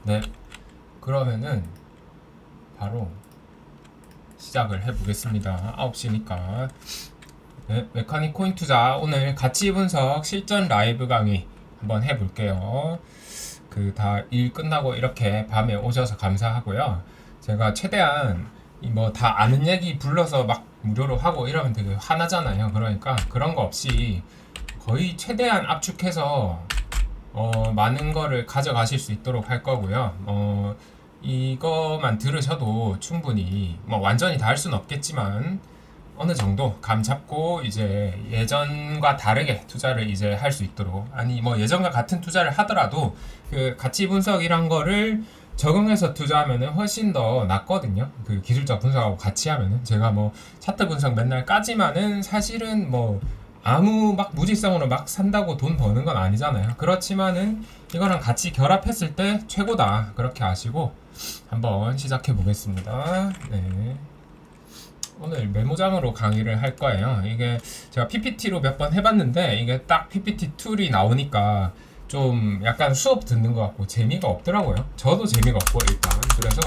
네, 그러면은 바로 시작을 해보겠습니다. 9시니까. 네, 메카닉 코인 투자 오늘 가치 분석 실전 라이브 강의 한번 해볼게요. 그 다 일 끝나고 이렇게 밤에 오셔서 감사하고요. 제가 최대한 뭐 다 아는 얘기 불러서 막 무료로 하고 이러면 되게 화나잖아요. 그러니까 그런 거 없이 거의 최대한 압축해서 많은 거를 가져가실 수 있도록 할 거고요. 이거만 들으셔도 충분히 뭐 완전히 다 할 수는 없겠지만 어느 정도 감 잡고 이제 예전과 다르게 투자를 이제 할 수 있도록, 아니 뭐 예전과 같은 투자를 하더라도 그 가치 분석이란 거를 적용해서 투자하면은 훨씬 더 낫거든요. 그 기술적 분석하고 같이 하면은 제가 뭐 차트 분석 맨날 까지만은 사실은 뭐 아무 막 무지성으로 막 산다고 돈 버는 건 아니잖아요. 그렇지만은 이거랑 같이 결합했을 때 최고다, 그렇게 아시고 한번 시작해 보겠습니다. 네. 오늘 메모장으로 강의를 할 거예요. 이게 제가 PPT로 몇 번 해봤는데 이게 딱 PPT 툴이 나오니까 좀 약간 수업 듣는 것 같고 재미가 없더라고요. 저도 재미가 없고 일단. 그래서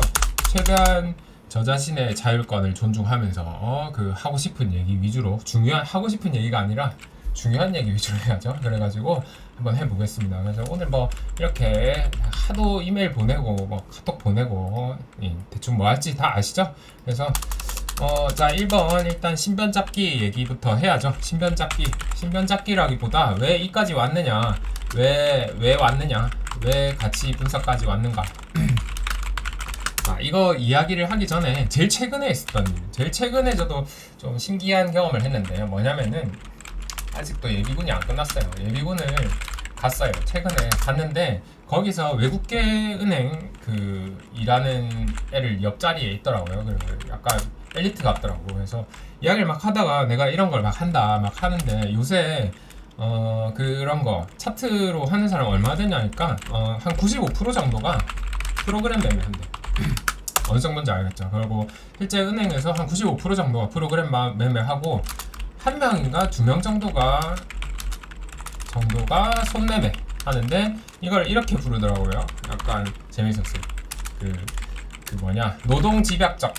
최대한 저 자신의 자율권을 존중하면서 그 하고 싶은 얘기 위주로, 중요한 하고 싶은 얘기가 아니라 중요한 얘기 위주로 해야죠. 그래가지고 한번 해보겠습니다. 그래서 오늘 뭐 이렇게 하도 이메일 보내고 뭐 카톡 보내고 대충 뭐 할지 다 아시죠? 그래서 자 1번 일단 신변 잡기 얘기부터 해야죠. 신변 잡기라기보다 왜 이까지 왔느냐, 왜 왔느냐, 왜 가치 분석까지 왔는가. 이거 이야기를 하기 전에 제일 최근에 있었던 일, 제일 최근에 저도 좀 신기한 경험을 했는데요. 뭐냐면은 아직도 예비군이 안 끝났어요. 예비군을 갔어요. 최근에 갔는데 거기서 외국계 은행 그 일하는 애를 옆자리에 있더라고요. 그래서 약간 엘리트 같더라고. 그래서 이야기를 막 하다가 내가 이런 걸 막 한다 막 하는데 요새 그런 거 차트로 하는 사람 얼마 되냐니까 한 95% 정도가 프로그램 매매한대. 어느 정도인지 알겠죠. 그리고 실제 은행에서 한 95% 정도가 프로그램 매매하고 한 명인가 두 명 정도가 손매매 하는데 이걸 이렇게 부르더라고요. 약간 재밌었어요. 그 뭐냐, 노동집약적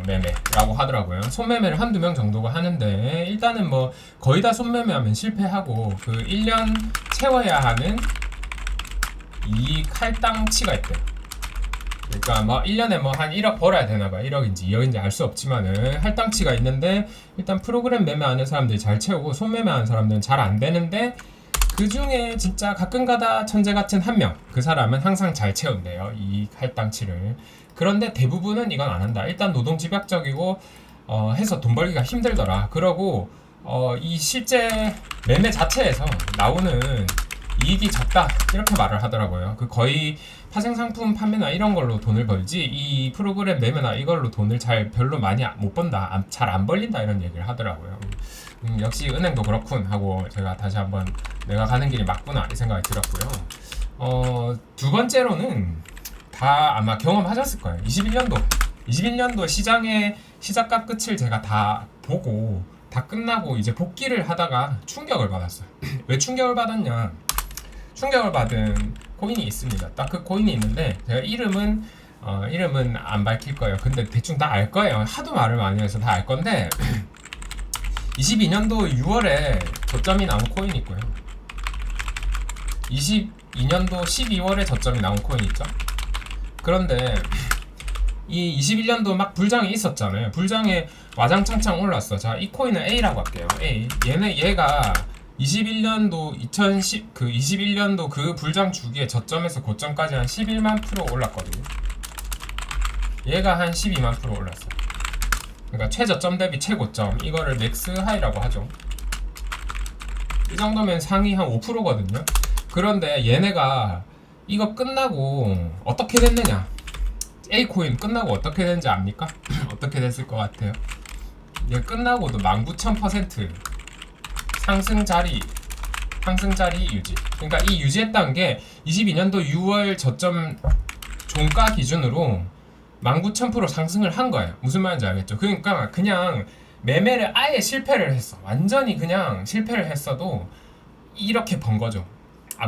매매라고 하더라고요. 손매매를 한두 명 정도가 하는데 일단은 뭐 거의 다 손매매하면 실패하고 그 1년 채워야 하는 이익 할당치가 있대요. 그러니까 뭐 1년에 뭐 한 1억 벌어야 되나봐. 1억인지 2억인지 알 수 없지만은 할당치가 있는데 일단 프로그램 매매하는 사람들이 잘 채우고 손매매하는 사람들은 잘 안 되는데 그 중에 진짜 가끔가다 천재 같은 한 명, 그 사람은 항상 잘 채운대요, 이 할당치를. 그런데 대부분은 이건 안 한다. 일단 노동집약적이고 해서 돈 벌기가 힘들더라. 그러고 이 실제 매매 자체에서 나오는 이익이 적다, 이렇게 말을 하더라고요. 그 거의 파생상품 판매나 이런 걸로 돈을 벌지 이 프로그램 매매나 이걸로 돈을 별로 많이 못 번다, 잘 안 벌린다, 이런 얘기를 하더라고요. 역시 은행도 그렇군 하고 제가 다시 한번 내가 가는 길이 맞구나 이 생각이 들었고요. 두 번째로는 다 아마 경험하셨을 거예요. 21년도 시장의 시작과 끝을 제가 다 보고 다 끝나고 이제 복귀를 하다가 충격을 받았어요. 왜 충격을 받았냐, 충격을 받은 코인이 있습니다. 딱 그 코인이 있는데 제가 이름은 안 밝힐 거예요. 근데 대충 다 알 거예요. 하도 말을 많이 해서 다 알 건데 22년도 6월에 저점이 나온 코인이 있고요. 22년도 12월에 저점이 나온 코인이 있죠. 그런데 이 21년도 막 불장이 있었잖아요. 불장에 와장창창 올랐어. 자, 이 코인은 A라고 할게요. A. 얘가 21년도 그 불장 주기에 저점에서 고점까지 한 11만 프로 올랐거든요. 얘가 한 12만 프로 올랐어요. 그러니까 최저점 대비 최고점, 이거를 맥스 하이라고 하죠. 이 정도면 상위 한 5%거든요. 그런데 얘네가 이거 끝나고 어떻게 됐느냐, A코인 끝나고 어떻게 됐는지 압니까? 어떻게 됐을 것 같아요? 얘 끝나고도 19,000% 상승 자리 유지. 그러니까 이 유지했다는 게 22년도 6월 저점 종가 기준으로 19,000% 상승을 한 거예요. 무슨 말인지 알겠죠? 그러니까 그냥 매매를 아예 실패를 했어. 완전히 그냥 실패를 했어도 이렇게 번 거죠.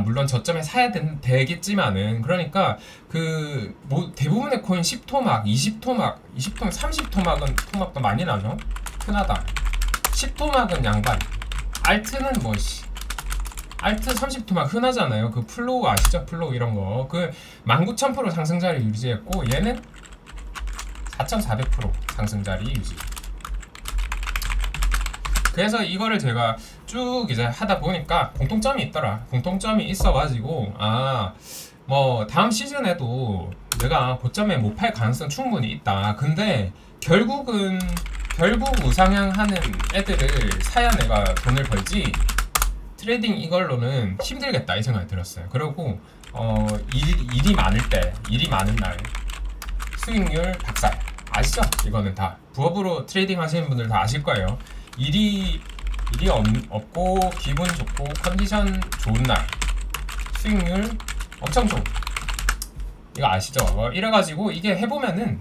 물론 저점에 사야 되겠지만은, 그러니까 그 뭐 대부분의 코인 10토막, 20토막, 20토막, 30토막은 토막도 많이 나죠. 흔하다. 10토막은 양반. 알트는 뭐 알트 30토막 흔하잖아요. 그 플로우 아시죠? 플로우 이런 거. 그 19,000% 상승자리 유지했고, 얘는 4,400% 상승자리 유지. 그래서 이거를 제가 쭉 이제 하다 보니까 공통점이 있더라. 공통점이 있어가지고, 뭐 다음 시즌에도 내가 고점에 못 팔 가능성 충분히 있다. 근데 결국 우상향하는 애들을 사야 내가 돈을 벌지, 트레이딩 이걸로는 힘들겠다 이 생각이 들었어요. 그리고 일이 많은 날 수익률 박살 아시죠? 이거는 다 부업으로 트레이딩 하시는 분들 다 아실 거예요. 일이 없고 기분 좋고 컨디션 좋은 날 수익률 엄청 좋은, 이거 아시죠? 이래가지고 이게 해보면은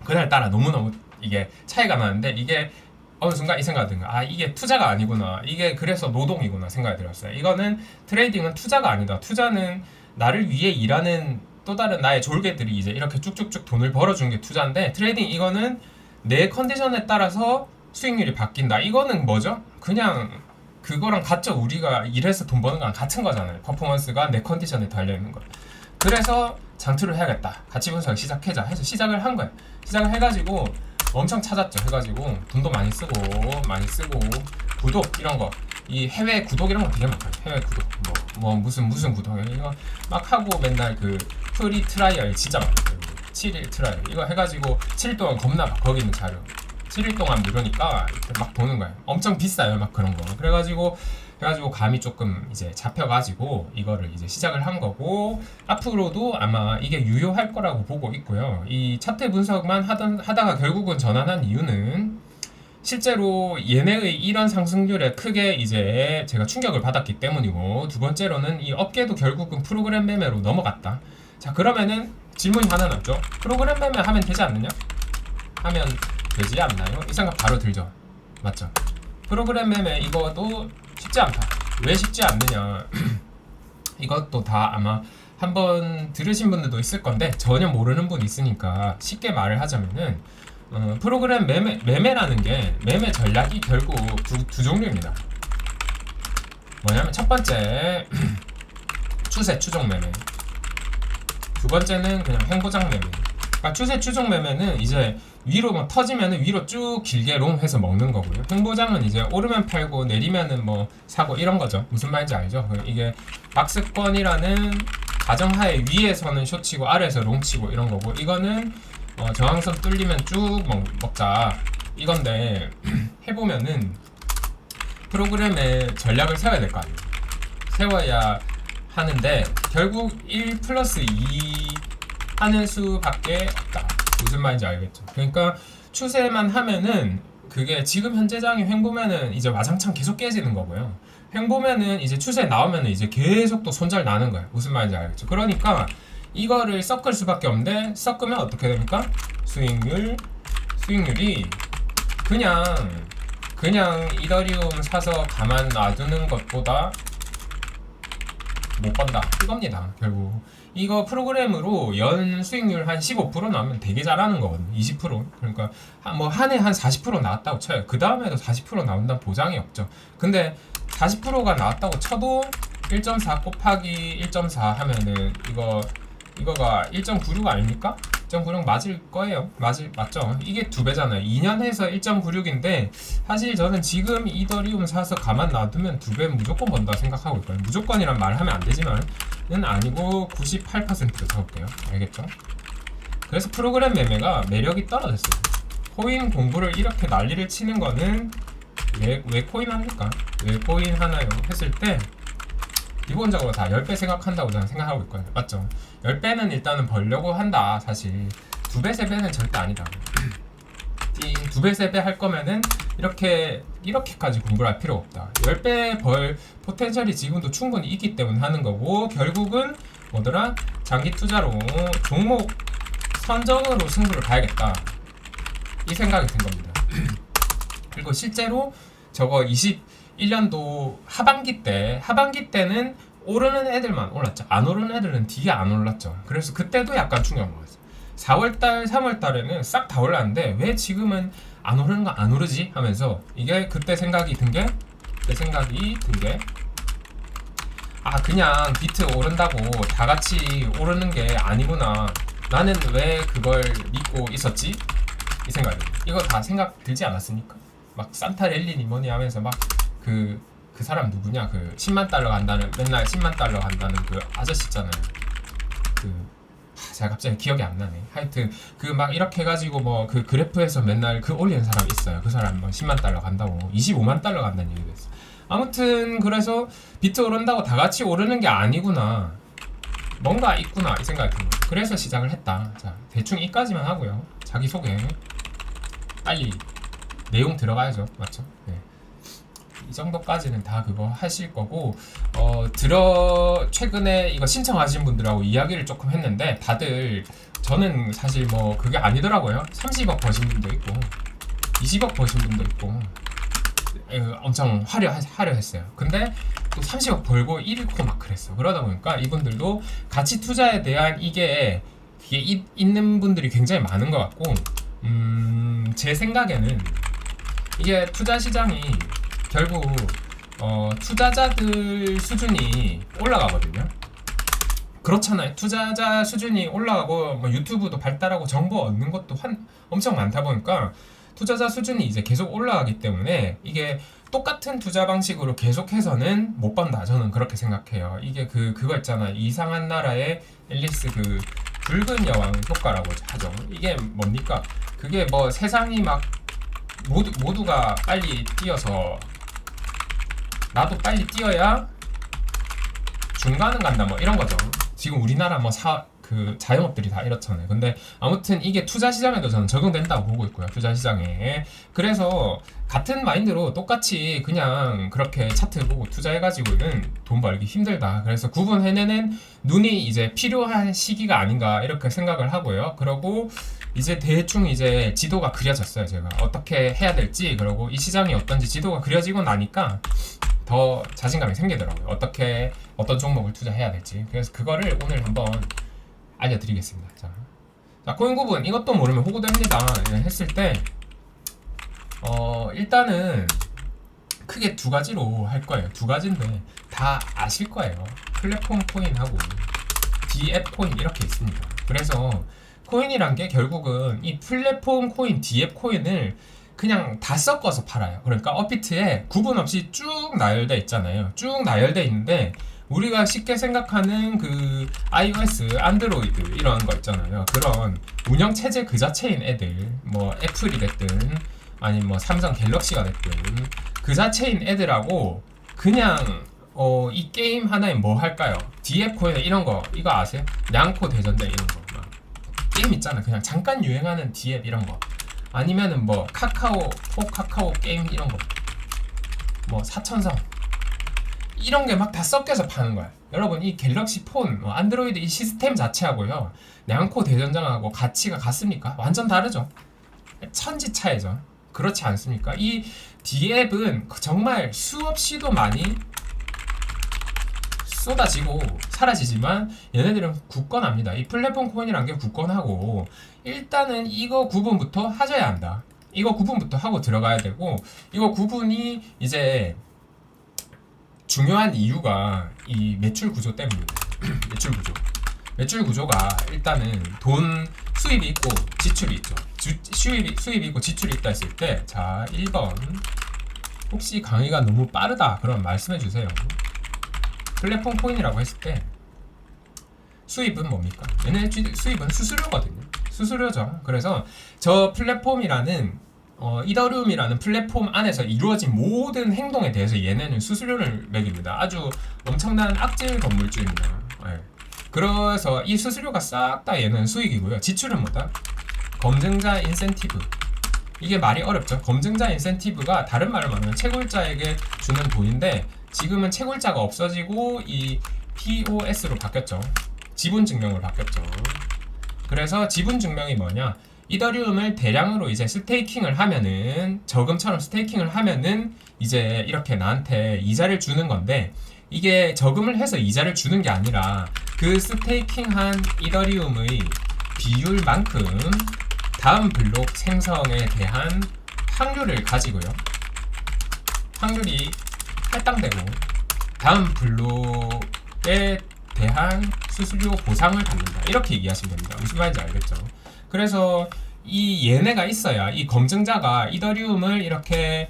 그날따라 너무너무 이게 차이가 나는데, 이게 어느 순간 이 생각이 든 거야. 이게 투자가 아니구나. 이게 그래서 노동이구나 생각이 들었어요. 이거는 트레이딩은 투자가 아니다. 투자는 나를 위해 일하는 또 다른 나의 졸개들이 이제 이렇게 쭉쭉쭉 돈을 벌어주는 게 투자인데, 트레이딩 이거는 내 컨디션에 따라서 수익률이 바뀐다. 이거는 뭐죠? 그냥 그거랑 같죠. 우리가 일해서 돈 버는 거랑 같은 거잖아요. 퍼포먼스가 내 컨디션에 달려있는 거. 그래서 장투를 해야겠다. 가치 분석 시작해자 해서 시작을 한 거예요. 시작을 해가지고 엄청 찾았죠. 해가지고 돈도 많이 쓰고 구독 이런 거, 이 해외 구독 이런 거 되게 많아요. 해외 구독 뭐 무슨 구독 이거 막 하고 맨날 그 프리 트라이얼 진짜 많아요. 7일 트라이얼 이거 해가지고 7일 동안 겁나 막 거기 있는 자료 7일 동안 무료니까 막 보는 거예요. 엄청 비싸요. 막 그런 거. 그래가지고 감이 조금 이제 잡혀가지고 이거를 이제 시작을 한 거고, 앞으로도 아마 이게 유효할 거라고 보고 있고요. 이 차트 분석만 하다가 결국은 전환한 이유는 실제로 얘네의 이런 상승률에 크게 이제 제가 충격을 받았기 때문이고, 두 번째로는 이 업계도 결국은 프로그램 매매로 넘어갔다. 자, 그러면은 질문이 하나 남죠. 프로그램 매매 하면 되지 않느냐? 하면 되지 않나요? 이 생각 바로 들죠. 맞죠? 프로그램 매매 이거도 쉽지 않다. 왜 쉽지 않느냐? 이것도 다 아마 한번 들으신 분들도 있을 건데 전혀 모르는 분이 있으니까 쉽게 말을 하자면은, 프로그램 매매라는 게, 매매 전략이 결국 두 종류입니다. 뭐냐면 첫 번째 추세 추종 매매, 두 번째는 그냥 횡보장 매매. 그러니까 추세 추종 매매는 이제 위로 뭐 터지면은 위로 쭉 길게 롱해서 먹는 거고요. 횡보장은 이제 오르면 팔고 내리면은 뭐 사고 이런 거죠. 무슨 말인지 알죠? 이게 박스권이라는 가정하에 위에서는 숏치고 아래에서 롱치고 이런 거고, 이거는 저항선 뚫리면 쭉 먹자 이건데, 해보면은 프로그램에 전략을 세워야 될 거 아니에요. 세워야 하는데 결국 1 플러스 2 하는 수밖에 없다. 무슨 말인지 알겠죠? 그러니까 추세만 하면은 그게 지금 현재장이 횡보면은 이제 와장창 계속 깨지는 거고요. 횡보면은 이제 추세 나오면은 이제 계속 또 손절 나는 거예요. 무슨 말인지 알겠죠? 그러니까 이거를 섞을 수밖에 없는데, 섞으면 어떻게 됩니까? 수익률이 그냥 이더리움 사서 가만 놔두는 것보다 못 번다 이겁니다. 결국 이거 프로그램으로 연 수익률 한 15% 나오면 되게 잘하는 거거든요. 20%. 그러니까 한 해 한 40% 나왔다고 쳐요. 그 다음에도 40% 나온다는 보장이 없죠. 근데 40%가 나왔다고 쳐도 1.4 곱하기 1.4 하면은 이거가 1.96 아닙니까? 1.96 맞을 거예요. 맞죠? 이게 2배잖아요. 2년 해서 1.96인데 사실 저는 지금 이더리움 사서 가만 놔두면 2배 무조건 번다 생각하고 있거든요. 무조건이란 말 하면 안 되지만은 아니고 98%로 사볼게요. 알겠죠? 그래서 프로그램 매매가 매력이 떨어졌어요. 코인 공부를 이렇게 난리를 치는 거는 왜 코인 합니까? 왜 코인 하나요? 했을 때 기본적으로 다 10배 생각한다고 저는 생각하고 있거든요. 맞죠? 10배는 일단은 벌려고 한다. 사실 2배, 3배는 절대 아니다. 2배, 3배 할 거면은 이렇게까지 공부를 할 필요가 없다. 10배 벌 포텐셜이 지금도 충분히 있기 때문에 하는 거고, 결국은 뭐더라? 장기 투자로 종목 선정으로 승부를 봐야겠다. 이 생각이 든 겁니다. 그리고 실제로 저거 21년도 하반기 때는 오르는 애들만 올랐죠. 안 오르는 애들은 뒤에 안 올랐죠. 그래서 그때도 약간 충격 먹었어요. 4월달, 3월달에는 싹 다 올랐는데 왜 지금은 안 오르는 거 안 오르지? 하면서 이게 그때 생각이 든 게 그냥 비트 오른다고 다 같이 오르는 게 아니구나. 나는 왜 그걸 믿고 있었지? 이 생각이. 이거 다 생각 들지 않았습니까? 막 산타랠리니 뭐니 하면서 막 그 사람 누구냐? 그 10만 달러 간다는, 맨날 10만 달러 간다는 그 아저씨 있잖아요. 제가 갑자기 기억이 안 나네. 하여튼 그 막 이렇게 해가지고 뭐 그 그래프에서 맨날 그 올리는 사람 있어요. 그 사람 뭐 10만 달러 간다고 25만 달러 간다는 얘기도 했어. 아무튼 그래서 비트 오른다고 다 같이 오르는 게 아니구나. 뭔가 있구나 이 생각이 든 거예요. 그래서 시작을 했다. 자, 대충 이까지만 하고요. 자기소개 빨리 내용 들어가야죠. 맞죠? 네. 이 정도까지는 다 그거 하실 거고, 최근에 이거 신청하신 분들하고 이야기를 조금 했는데 다들 저는 사실 뭐 그게 아니더라고요. 30억 버신 분도 있고 20억 버신 분도 있고 엄청 화려했어요. 근데 또 30억 벌고 잃고 막 그랬어. 그러다 보니까 이분들도 가치 투자에 대한 이게 있는 분들이 굉장히 많은 것 같고, 제 생각에는 이게 투자 시장이 결국 투자자들 수준이 올라가거든요. 그렇잖아요. 투자자 수준이 올라가고 뭐 유튜브도 발달하고 정보 얻는 것도 엄청 많다 보니까 투자자 수준이 이제 계속 올라가기 때문에 이게 똑같은 투자 방식으로 계속해서는 못 번다. 저는 그렇게 생각해요. 이게 그거 있잖아. 이상한 나라의 앨리스 그 붉은 여왕 효과라고 하죠. 이게 뭡니까? 그게 뭐 세상이 막 모두가 빨리 뛰어서 나도 빨리 뛰어야 중간은 간다 뭐 이런 거죠. 지금 우리나라 뭐 자영업들이 다 이렇잖아요. 근데 아무튼 이게 투자 시장에도 저는 적용된다고 보고 있고요. 투자 시장에. 그래서 같은 마인드로 똑같이 그냥 그렇게 차트 보고 투자해가지고는 돈 벌기 힘들다. 그래서 구분해내는 눈이 이제 필요한 시기가 아닌가 이렇게 생각을 하고요. 그러고 이제 대충 이제 지도가 그려졌어요. 제가 어떻게 해야 될지, 그리고 이 시장이 어떤지 지도가 그려지고 나니까 더 자신감이 생기더라고요. 어떤 종목을 투자해야 될지. 그래서 그거를 오늘 한번 알려드리겠습니다. 자, 코인 구분 이것도 모르면 호구됩니다. 했을 때 일단은 크게 두 가지로 할 거예요. 두 가지인데 다 아실 거예요. 플랫폼 코인하고 D앱 코인 이렇게 있습니다. 그래서 코인이란 게 결국은 이 플랫폼 코인, D앱 코인을 그냥 다 섞어서 팔아요. 그러니까 업비트에 구분 없이 쭉 나열돼 있잖아요. 쭉 나열돼 있는데 우리가 쉽게 생각하는 그 iOS, 안드로이드 이런 거 있잖아요. 그런 운영체제 그 자체인 애들, 뭐 애플이 됐든 아니면 뭐 삼성 갤럭시가 됐든 그 자체인 애들하고 그냥 이 게임 하나에 뭐 할까요? D앱 코인 이런 거 이거 아세요? 냥코 대전대 이런 거 막 게임 있잖아. 그냥 잠깐 유행하는 D앱 이런 거. 아니면은 뭐 카카오 게임 이런 거, 뭐 사천성 이런 게 막 다 섞여서 파는 거야. 여러분 이 갤럭시 폰, 안드로이드 이 시스템 자체하고요 냥코 대전장하고 가치가 같습니까? 완전 다르죠. 천지 차이죠. 그렇지 않습니까? 이 D앱은 정말 수없이도 많이 쏟아지고 사라지지만 얘네들은 굳건합니다. 이 플랫폼 코인이란 게 굳건하고 일단은 이거 구분부터 하셔야 한다. 이거 구분부터 하고 들어가야 되고, 이거 구분이 이제 중요한 이유가 이 매출 구조 때문입니다. 매출 구조가 일단은 돈 수입이 있고 지출이 있죠. 수입이 있고 지출이 있다 했을 때, 자 1번 혹시 강의가 너무 빠르다 그럼 말씀해 주세요. 플랫폼 코인이라고 했을 때 수입은 뭡니까? 얘네 수입은 수수료거든요. 수수료죠. 그래서 저 플랫폼이라는 이더리움이라는 플랫폼 안에서 이루어진 모든 행동에 대해서 얘네는 수수료를 매깁니다. 아주 엄청난 악질 건물주입니다. 네. 그래서 이 수수료가 싹 다 얘는 수익이고요. 지출은 뭐다? 검증자 인센티브. 이게 말이 어렵죠. 검증자 인센티브가 다른 말로 말하면 채굴자에게 주는 돈인데 지금은 채굴자가 없어지고 이 POS로 바뀌었죠. 지분증명으로 바뀌었죠. 그래서 지분증명이 뭐냐? 이더리움을 대량으로 이제 스테이킹을 하면은, 저금처럼 스테이킹을 하면은 이제 이렇게 나한테 이자를 주는 건데, 이게 저금을 해서 이자를 주는 게 아니라 그 스테이킹한 이더리움의 비율만큼 다음 블록 생성에 대한 확률을 가지고요. 확률이 할당되고 다음 블록에 대한 수수료 보상을 받는다. 이렇게 이해하시면 됩니다. 무슨 말인지 알겠죠? 그래서 이 얘네가 있어야 이 검증자가 이더리움을 이렇게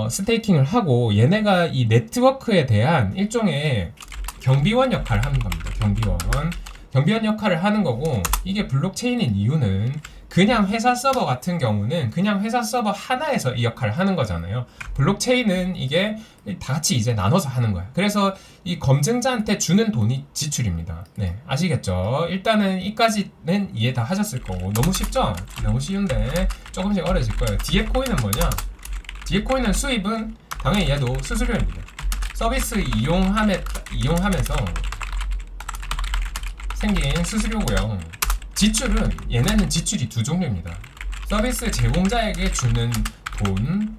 스테이킹을 하고 얘네가 이 네트워크에 대한 일종의 경비원 역할을 하는 겁니다. 경비원 역할을 하는 거고, 이게 블록체인인 이유는 그냥 회사 서버 같은 경우는 그냥 회사 서버 하나에서 이 역할을 하는 거잖아요. 블록체인은 이게 다 같이 이제 나눠서 하는 거야. 그래서 이 검증자한테 주는 돈이 지출입니다. 네, 아시겠죠? 일단은 이까지는 이해 다 하셨을 거고, 너무 쉽죠? 너무 쉬운데 조금씩 어려질 거예요. DF 코인은 뭐냐? DF 코인은 수입은 당연히 얘도 수수료입니다. 서비스 이용하면서 생긴 수수료고요. 지출은 얘네는 지출이 두 종류입니다. 서비스 제공자에게 주는 돈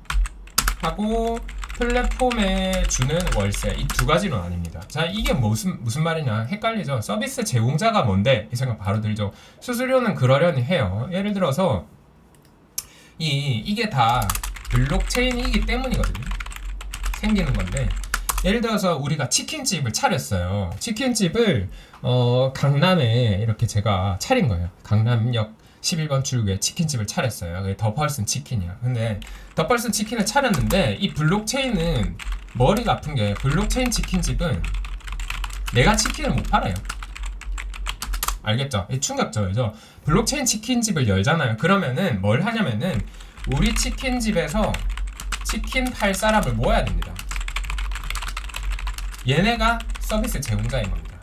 하고 플랫폼에 주는 월세, 이 두 가지로 나뉩니다. 자, 이게 무슨 말이냐 헷갈리죠? 서비스 제공자가 뭔데? 이 생각 바로 들죠. 수수료는 그러려니 해요. 예를 들어서 이게 다 블록체인이기 때문이거든요. 생기는 건데, 예를 들어서 우리가 치킨집을 차렸어요. 치킨집을 강남에 이렇게 제가 차린 거예요. 강남역 11번 출구에 치킨집을 차렸어요. 그게 더 펄슨 치킨이야. 근데 더 펄슨 치킨을 차렸는데 이 블록체인은 머리가 아픈 게, 블록체인 치킨집은 내가 치킨을 못 팔아요. 알겠죠? 충격적이죠? 블록체인 치킨집을 열잖아요. 그러면은 뭘 하냐면은 우리 치킨집에서 치킨 팔 사람을 모아야 됩니다. 얘네가 서비스 제공자인 겁니다.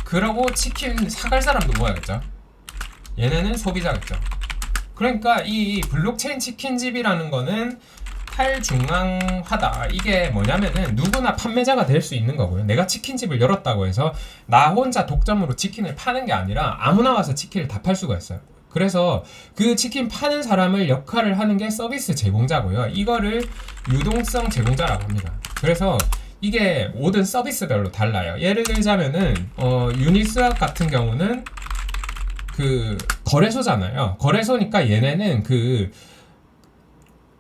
그러고 치킨 사갈 사람도 모아야겠죠. 얘네는 소비자겠죠. 그러니까 이 블록체인 치킨집이라는 거는 탈중앙화다. 이게 뭐냐면은 누구나 판매자가 될 수 있는 거고요. 내가 치킨집을 열었다고 해서 나 혼자 독점으로 치킨을 파는 게 아니라 아무나 와서 치킨을 다 팔 수가 있어요. 그래서 그 치킨 파는 사람을 역할을 하는 게 서비스 제공자고요. 이거를 유동성 제공자라고 합니다. 그래서 이게 모든 서비스별로 달라요. 예를 들자면은 유니스왑 같은 경우는 그 거래소잖아요. 거래소니까 얘네는 그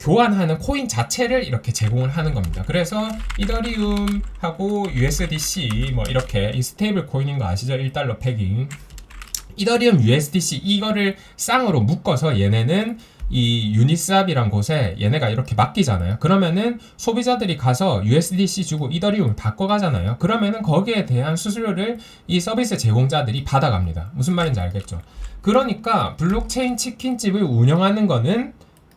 교환하는 코인 자체를 이렇게 제공을 하는 겁니다. 그래서 이더리움하고 USDC 뭐 이렇게 이 스테이블 코인인 거 아시죠? 1달러 패깅. 이더리움 USDC 이거를 쌍으로 묶어서 얘네는 이 유니스왑이란 곳에 얘네가 이렇게 맡기잖아요. 그러면은 소비자들이 가서 USDC 주고 이더리움을 바꿔가잖아요. 그러면은 거기에 대한 수수료를 이 서비스 제공자들이 받아갑니다. 무슨 말인지 알겠죠? 그러니까 블록체인 치킨집을 운영하는 거는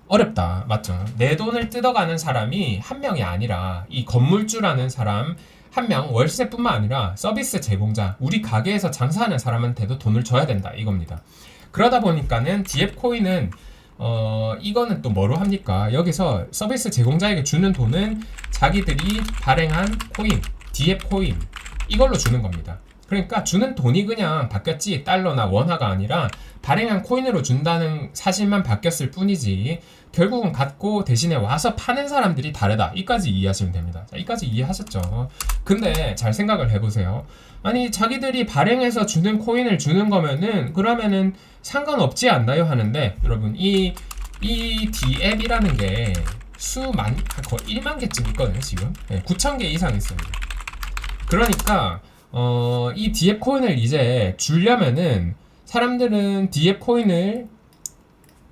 어렵다. 맞죠? 내 돈을 뜯어가는 사람이 한 명이 아니라 이 건물주라는 사람 한 명, 월세뿐만 아니라 서비스 제공자, 우리 가게에서 장사하는 사람한테도 돈을 줘야 된다 이겁니다. 그러다 보니까는 DF 코인은 이거는 또 뭐로 합니까? 여기서 서비스 제공자에게 주는 돈은 자기들이 발행한 코인, DF 코인 이걸로 주는 겁니다. 그러니까 주는 돈이 그냥 바뀌었지 달러나 원화가 아니라 발행한 코인으로 준다는 사실만 바뀌었을 뿐이지 결국은 갖고 대신에 와서 파는 사람들이 다르다. 이까지 이해하시면 됩니다. 자, 이까지 이해하셨죠? 근데 잘 생각을 해보세요. 아니 자기들이 발행해서 주는 코인을 주는 거면은 그러면은 상관없지 않나요? 하는데 여러분 이 DApp이라는 게 거의 1만 개쯤 있거든요. 지금 9,000개 이상 있습니다. 그러니까 이 DF 코인을 이제 주려면은 사람들은 DF 코인을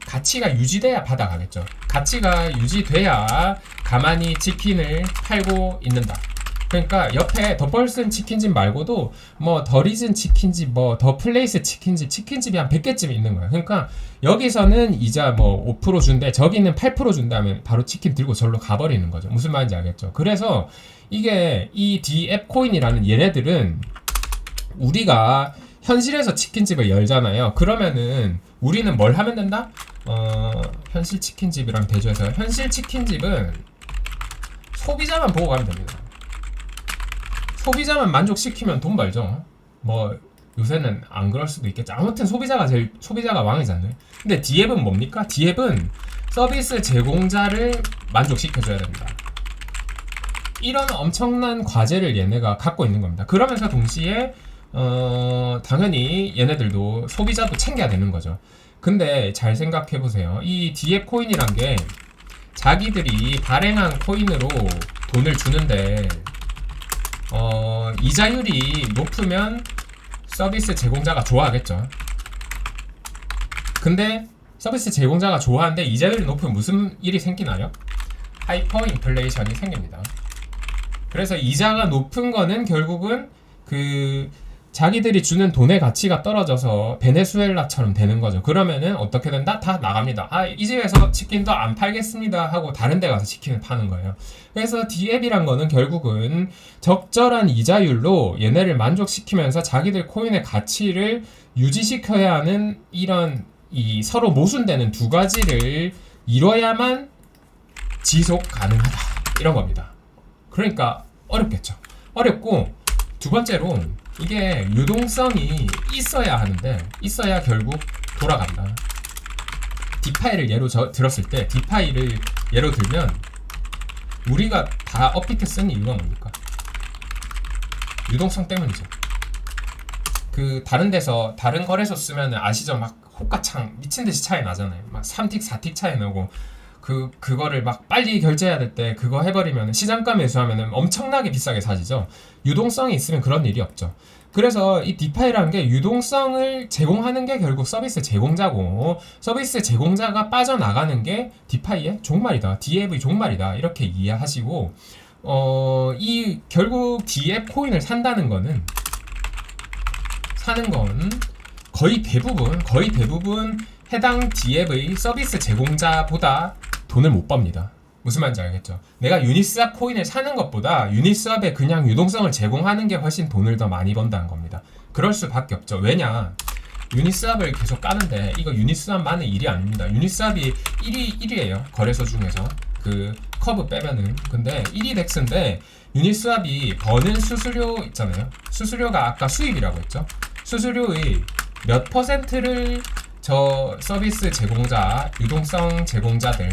가치가 유지돼야 받아가겠죠. 가치가 유지돼야 가만히 치킨을 팔고 있는다. 그러니까 옆에 더 펄슨 치킨집 말고도 뭐 더 리즌 치킨집, 뭐 더 플레이스 치킨집이 한 100개쯤 있는 거예요. 그러니까 여기서는 이자 뭐 5% 준대, 저기는 8% 준다면 바로 치킨 들고 절로 가버리는 거죠. 무슨 말인지 알겠죠? 그래서 이게 이 DF 코인이라는 얘네들은 우리가 현실에서 치킨집을 열잖아요. 그러면은 우리는 뭘 하면 된다? 현실 치킨집이랑 대조해서 현실 치킨집은 소비자만 보고 가면 됩니다. 소비자만 만족시키면 돈 벌죠. 뭐 요새는 안 그럴 수도 있겠죠. 아무튼 소비자가 왕이잖아요. 근데 DApp은 뭡니까? DApp은 서비스 제공자를 만족시켜줘야 됩니다. 이런 엄청난 과제를 얘네가 갖고 있는 겁니다. 그러면서 동시에 당연히 얘네들도 소비자도 챙겨야 되는 거죠. 근데 잘 생각해 보세요. 이 DF 코인이란 게 자기들이 발행한 코인으로 돈을 주는데 이자율이 높으면 서비스 제공자가 좋아하겠죠. 근데 서비스 제공자가 좋아하는데 이자율이 높으면 무슨 일이 생기나요? 하이퍼 인플레이션이 생깁니다. 그래서 이자가 높은 거는 결국은 그 자기들이 주는 돈의 가치가 떨어져서 베네수엘라처럼 되는 거죠. 그러면은 어떻게 된다? 다 나갑니다. 아, 이 집에서 치킨도 안 팔겠습니다 하고 다른 데 가서 치킨을 파는 거예요. 그래서 디앱이란 거는 결국은 적절한 이자율로 얘네를 만족시키면서 자기들 코인의 가치를 유지시켜야 하는 이런 이 서로 모순되는 두 가지를 이뤄야만 지속 가능하다 이런 겁니다. 그러니까 어렵겠죠. 어렵고 두 번째로 이게 유동성이 있어야 하는데 있어야 결국 돌아간다. 디파이를 예로 들었을 때 디파이를 예로 들면 우리가 다 업비트 쓰는 이유가 뭡니까? 유동성 때문이죠. 그 다른 데서 다른 거래소 쓰면 아시죠? 막 호가창 미친듯이 차이 나잖아요. 막 3틱 4틱 차이 나고 그거를 막 빨리 결제해야 될 때 그거 해버리면 시장가 매수하면 엄청나게 비싸게 사지죠. 유동성이 있으면 그런 일이 없죠. 그래서 이 디파이라는 게 유동성을 제공하는 게 결국 서비스 제공자고 서비스 제공자가 빠져나가는 게 디파이의 종말이다. DAV 종말이다. 이렇게 이해하시고 이 결국 DF 코인을 산다는 거는 사는 건 거의 대부분 해당 DF의 서비스 제공자보다 돈을 못 법니다. 무슨 말인지 알겠죠? 내가 유니스왑 코인을 사는 것보다 유니스왑에 그냥 유동성을 제공하는 게 훨씬 돈을 더 많이 번다는 겁니다. 그럴 수밖에 없죠. 왜냐? 유니스왑을 계속 까는데 이거 유니스왑만의 일이 아닙니다. 유니스왑이 1위예요. 거래소 중에서. 그 커브 빼면은. 근데 1위 덱스인데 유니스왑이 버는 수수료 있잖아요. 수수료가 아까 수입이라고 했죠. 수수료의 몇 퍼센트를 저 서비스 제공자, 유동성 제공자들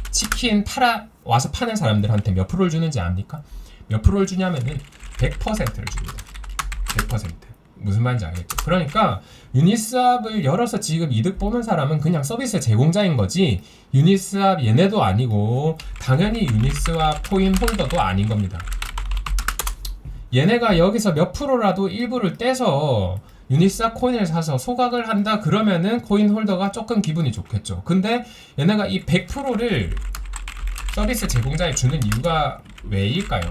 치킨 와서 파는 사람들한테 몇 프로를 주는지 압니까? 몇 프로를 주냐면은 100%를 줍니다. 100%. 무슨 말인지 알겠죠? 그러니까 유니스왑을 열어서 지금 이득 보는 사람은 그냥 서비스 제공자인 거지 유니스왑 얘네도 아니고 당연히 유니스왑 코인 홀더도 아닌 겁니다. 얘네가 여기서 몇 프로라도 일부를 떼서 유니스왑 코인을 사서 소각을 한다 그러면은 코인 홀더가 조금 기분이 좋겠죠. 근데 얘네가 이 100%를 서비스 제공자에 주는 이유가 왜일까요?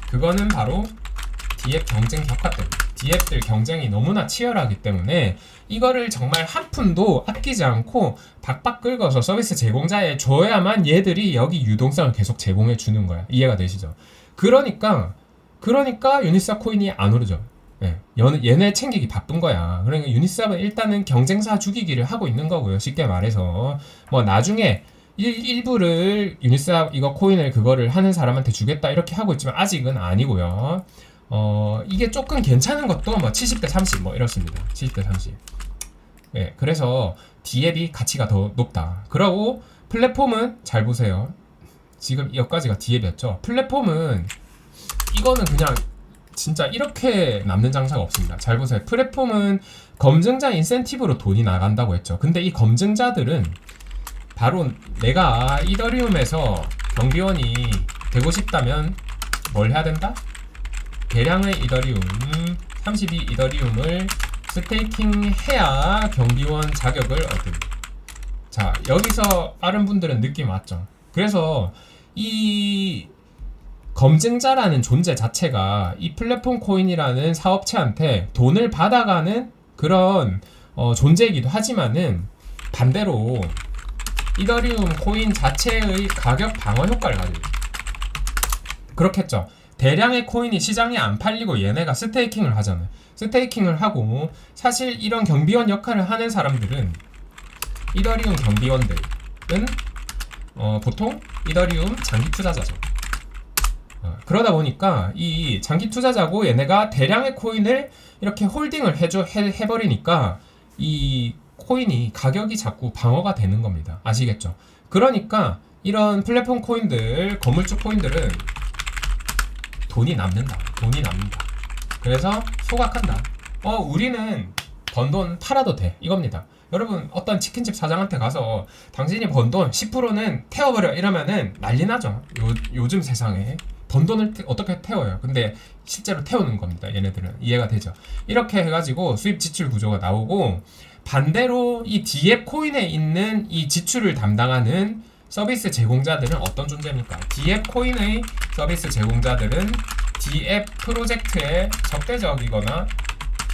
그거는 바로 DF 경쟁 격화 때문에 DF들 경쟁이 너무나 치열하기 때문에 이거를 정말 한 푼도 아끼지 않고 박박 긁어서 서비스 제공자에 줘야만 얘들이 여기 유동성을 계속 제공해 주는 거야. 이해가 되시죠? 그러니까 유니스왑 코인이 안 오르죠. 예, 얘네 챙기기 바쁜 거야. 그러니까 유니스왑은 일단은 경쟁사 죽이기를 하고 있는 거고요. 쉽게 말해서 뭐 나중에 일부를 유니스왑 이거 코인을 그거를 하는 사람한테 주겠다 이렇게 하고 있지만 아직은 아니고요. 이게 조금 괜찮은 것도 뭐 70대 30 뭐 이렇습니다. 70대 30. 예, 그래서 디앱이 가치가 더 높다. 그러고 플랫폼은 잘 보세요. 지금 여기까지가 디앱이었죠. 플랫폼은 이거는 그냥 진짜 이렇게 남는 장사가 없습니다. 잘 보세요. 플랫폼은 검증자 인센티브로 돈이 나간다고 했죠. 근데 이 검증자들은 바로 내가 이더리움에서 경비원이 되고 싶다면 뭘 해야 된다? 대량의 이더리움 32 이더리움을 스테이킹 해야 경비원 자격을 얻음. 자, 여기서 다른 분들은 느낌 왔죠. 그래서 이 검증자라는 존재 자체가 이 플랫폼 코인이라는 사업체한테 돈을 받아가는 그런 존재이기도 하지만은 반대로 이더리움 코인 자체의 가격 방어 효과를 가지고 그렇겠죠. 대량의 코인이 시장에 안 팔리고 얘네가 스테이킹을 하잖아요. 스테이킹을 하고 사실 이런 경비원 역할을 하는 사람들은 이더리움 경비원들은 보통 이더리움 장기 투자자죠. 그러다 보니까 이 장기 투자자고 얘네가 대량의 코인을 이렇게 홀딩을 해버리니까 이 코인이 가격이 자꾸 방어가 되는 겁니다. 아시겠죠? 그러니까 이런 플랫폼 코인들, 건물주 코인들은 돈이 남는다. 그래서 소각한다. 우리는 번 돈 팔아도 돼. 이겁니다. 여러분, 어떤 치킨집 사장한테 가서 당신이 번 돈 10%는 태워버려 이러면은 난리 나죠. 요즘 세상에 번 돈을 어떻게 태워요? 근데 실제로 태우는 겁니다. 얘네들은. 이해가 되죠? 이렇게 해가지고 수입 지출 구조가 나오고, 반대로 이 DF 코인에 있는 이 지출을 담당하는 서비스 제공자들은 어떤 존재입니까? DF 코인의 서비스 제공자들은 DF 프로젝트에 적대적이거나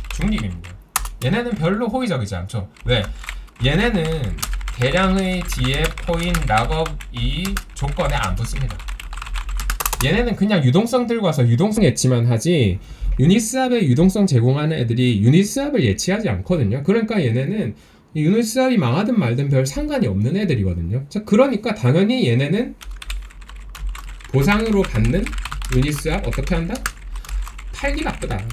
중립입니다. 얘네는 별로 호의적이지 않죠. 왜? 얘네는 대량의 DF 코인 락업이 조건에 안 붙습니다. 얘네는 그냥 유동성 들고 와서 유동성 예치만 하지, 유니스왑에 유동성 제공하는 애들이 유니스왑을 예치하지 않거든요. 그러니까 얘네는 유니스왑이 망하든 말든 별 상관이 없는 애들이거든요. 자, 그러니까 당연히 얘네는 보상으로 받는 유니스왑 어떻게 한다? 팔기 바쁘다.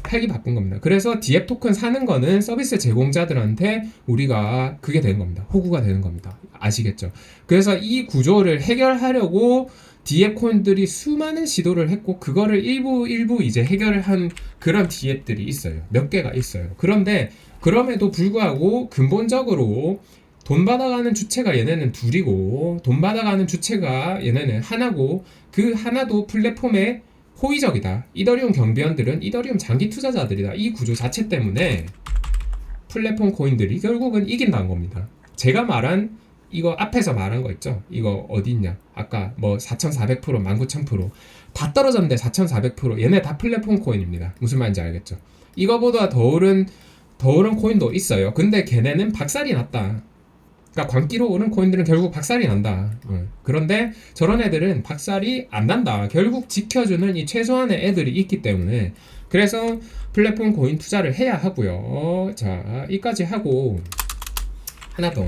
팔기 바쁜 겁니다. 그래서 DF 토큰 사는 거는 서비스 제공자들한테 우리가 그게 되는 겁니다. 호구가 되는 겁니다. 아시겠죠? 그래서 이 구조를 해결하려고 DF 코인들이 수많은 시도를 했고, 그거를 일부 이제 해결을 한 그런 DF들이 있어요. 몇 개가 있어요. 그런데 그럼에도 불구하고 근본적으로 돈 받아가는 주체가 얘네는 둘이고, 돈 받아가는 주체가 얘네는 하나고, 그 하나도 플랫폼에 호의적이다. 이더리움 경비원들은 이더리움 장기 투자자들이다. 이 구조 자체 때문에 플랫폼 코인들이 결국은 이긴다는 겁니다. 제가 말한 이거 앞에서 말한 거 있죠? 이거 어디 있냐? 아까 뭐 4,400%, 19,000% 다 떨어졌는데 4,400% 얘네 다 플랫폼 코인입니다. 무슨 말인지 알겠죠? 이거보다 더 오른 코인도 있어요. 근데 걔네는 박살이 났다. 그러니까 광기로 오른 코인들은 결국 박살이 난다. 그런데 저런 애들은 박살이 안 난다. 결국 지켜주는 이 최소한의 애들이 있기 때문에. 그래서 플랫폼 코인 투자를 해야 하고요. 자, 이까지 하고 하나 더.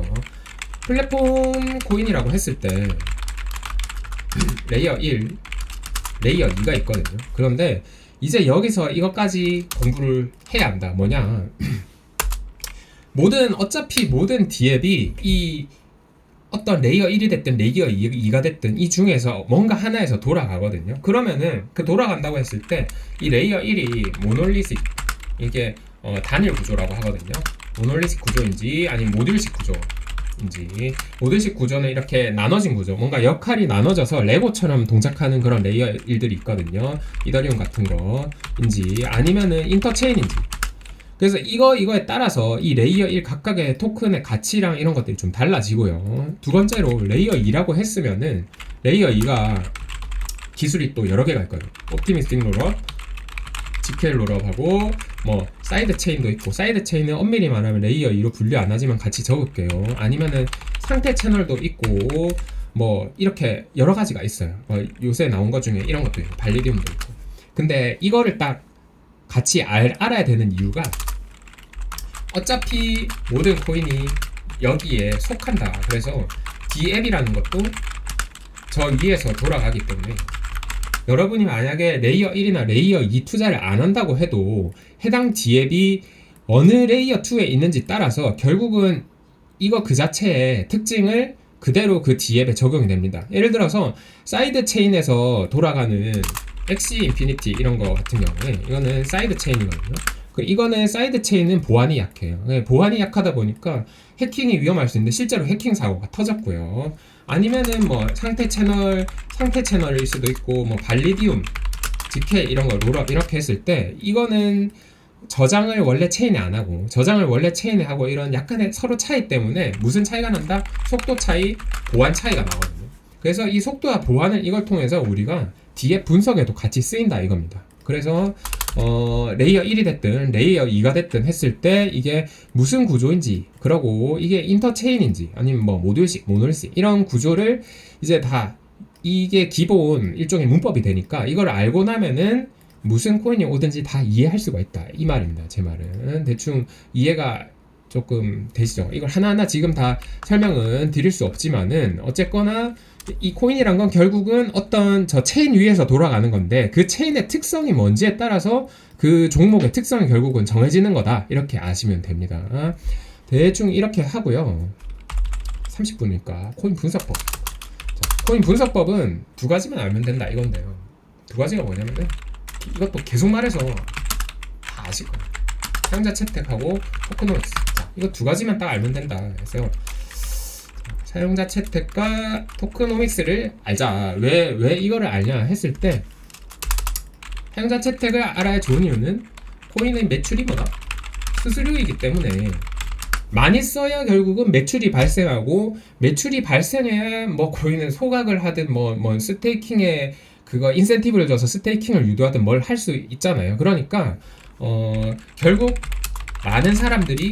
플랫폼 코인이라고 했을 때 레이어 1, 레이어 2가 있거든요. 그런데 이제 여기서 이것까지 공부를 해야 한다. 뭐냐? 어차피 모든 DApp이 이 어떤 레이어 1이 됐든 레이어 2가 됐든 이 중에서 뭔가 하나에서 돌아가거든요. 그러면은 그 돌아간다고 했을 때 이 레이어 1이 모놀리식, 이게 단일 구조라고 하거든요. 모놀리식 구조인지 아니면 모듈식 구조인지, 모듈식 구조는 이렇게 나눠진 구조, 뭔가 역할이 나눠져서 레고처럼 동작하는 그런 레이어 1들이 있거든요. 이더리움 같은 거인지 아니면은 인터체인인지. 그래서 이거에 따라서 이 레이어 1 각각의 토큰의 가치랑 이런 것들이 좀 달라지고요. 두 번째로 레이어 2라고 했으면은 레이어 2가 기술이 또 여러 개가 있거든요. 옵티미스틱 롤업, GKL 롤업하고 뭐 사이드 체인도 있고, 사이드 체인은 엄밀히 말하면 레이어 2로 분류 안 하지만 같이 적을게요. 아니면은 상태 채널도 있고 뭐 이렇게 여러 가지가 있어요. 요새 나온 것 중에 이런 것도 있고 발리디움도 있고. 근데 이거를 딱 같이 알아야 되는 이유가, 어차피 모든 코인이 여기에 속한다. 그래서 DApp이라는 것도 저 위에서 돌아가기 때문에 여러분이 만약에 레이어 1이나 레이어 2 투자를 안 한다고 해도 해당 DApp이 어느 레이어 2에 있는지 따라서 결국은 이거 그 자체의 특징을 그대로 그 DApp에 적용이 됩니다. 예를 들어서 사이드 체인에서 돌아가는 엑시 인피니티 이런 거 같은 경우에 이거는 사이드 체인이거든요. 이거는 사이드 체인은 보안이 약해요. 보안이 약하다 보니까 해킹이 위험할 수 있는데 실제로 해킹 사고가 터졌고요. 아니면은 뭐 상태 채널일 수도 있고, 뭐 발리디움, GK 이런 거 롤업 이렇게 했을 때 이거는 저장을 원래 체인에 안 하고 저장을 원래 체인에 하고 이런 약간의 서로 차이 때문에 무슨 차이가 난다? 속도 차이, 보안 차이가 나거든요. 그래서 이 속도와 보안을 이걸 통해서 우리가 뒤에 분석에도 같이 쓰인다 이겁니다. 그래서 레이어 1이 됐든 레이어 2가 됐든 했을 때 이게 무슨 구조인지, 그러고 이게 인터체인인지 아니면 뭐 모듈식, 모놀식 이런 구조를 이제 다 이게 기본 일종의 문법이 되니까 이걸 알고 나면은 무슨 코인이 오든지 다 이해할 수가 있다 이 말입니다. 제 말은 대충 이해가 조금 되시죠? 이걸 하나하나 지금 다 설명은 드릴 수 없지만은 어쨌거나 이 코인이란 건 결국은 어떤 저 체인 위에서 돌아가는 건데 그 체인의 특성이 뭔지에 따라서 그 종목의 특성이 결국은 정해지는 거다 이렇게 아시면 됩니다. 대충 이렇게 하고요. 30분이니까 코인 분석법 코인 분석법은 두 가지만 알면 된다 이건데요. 두 가지가 뭐냐면은 이것도 계속 말해서 다 아실 거예요. 사용자 채택하고 토크노믹스. 자, 이거 두 가지만 딱 알면 된다. 그래서 사용자 채택과 토크노믹스를 알자. 왜 이거를 알냐 했을 때 사용자 채택을 알아야 좋은 이유는 코인의 매출이 뭐다? 수수료이기 때문에 많이 써야 결국은 매출이 발생하고 매출이 발생해야 뭐 코인은 소각을 하든 뭐 스테이킹에 그거 인센티브를 줘서 스테이킹을 유도하든 뭘 할 수 있잖아요. 그러니까 결국 많은 사람들이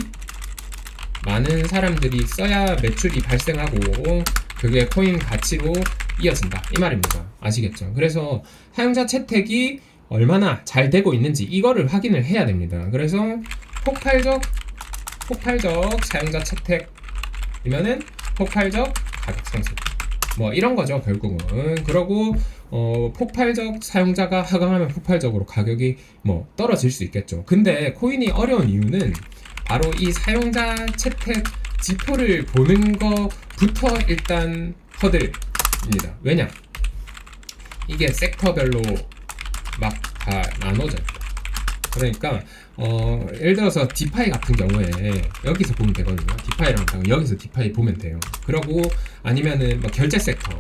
써야 매출이 발생하고 그게 코인 가치로 이어진다 이 말입니다. 아시겠죠? 그래서 사용자 채택이 얼마나 잘 되고 있는지 이거를 확인을 해야 됩니다. 그래서 폭발적 사용자 채택이면은 폭발적 가격 상승 뭐 이런 거죠 결국은. 그러고 폭발적 사용자가 하강하면 폭발적으로 가격이 뭐 떨어질 수 있겠죠. 근데 코인이 어려운 이유는 바로 이 사용자 채택 지표를 보는 거부터 일단 허들입니다. 왜냐? 이게 섹터별로 막 다 나눠져 있다. 그러니까 예를 들어서 디파이 같은 경우에 여기서 보면 되거든요. 디파이랑 여기서 디파이 보면 돼요. 그러고 아니면은 뭐 결제 섹터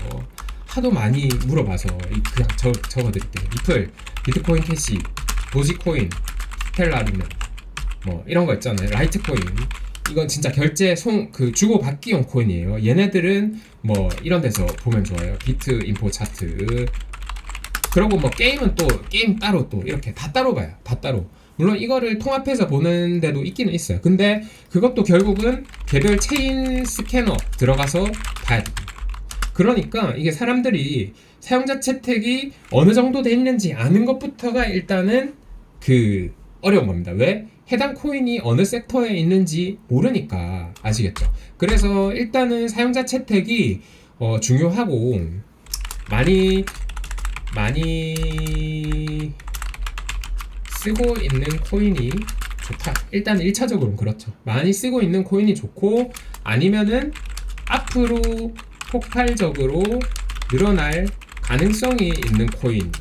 하도 많이 물어봐서 그냥 적어드릴게요. 리플, 비트코인 캐시, 도지코인, 스텔라리움 뭐 이런 거 있잖아요. 라이트코인 이건 진짜 결제 주고받기용 코인이에요. 얘네들은 뭐 이런 데서 보면 좋아요. 비트 인포 차트. 그리고 뭐 게임은 또 게임 따로 또 이렇게 다 따로 봐요. 다 따로. 물론 이거를 통합해서 보는 데도 있기는 있어요. 근데 그것도 결국은 개별 체인 스캐너 들어가서 봐야 됩니다. 그러니까 이게 사람들이 사용자 채택이 어느 정도 돼 있는지 아는 것부터가 일단은 그 어려운 겁니다. 왜? 해당 코인이 어느 섹터에 있는지 모르니까. 아시겠죠? 그래서 일단은 사용자 채택이 중요하고 많이 쓰고 있는 코인이 좋다. 일단 1차적으로는 그렇죠. 많이 쓰고 있는 코인이 좋고 아니면은 앞으로 폭발적으로 늘어날 가능성이 있는 코인,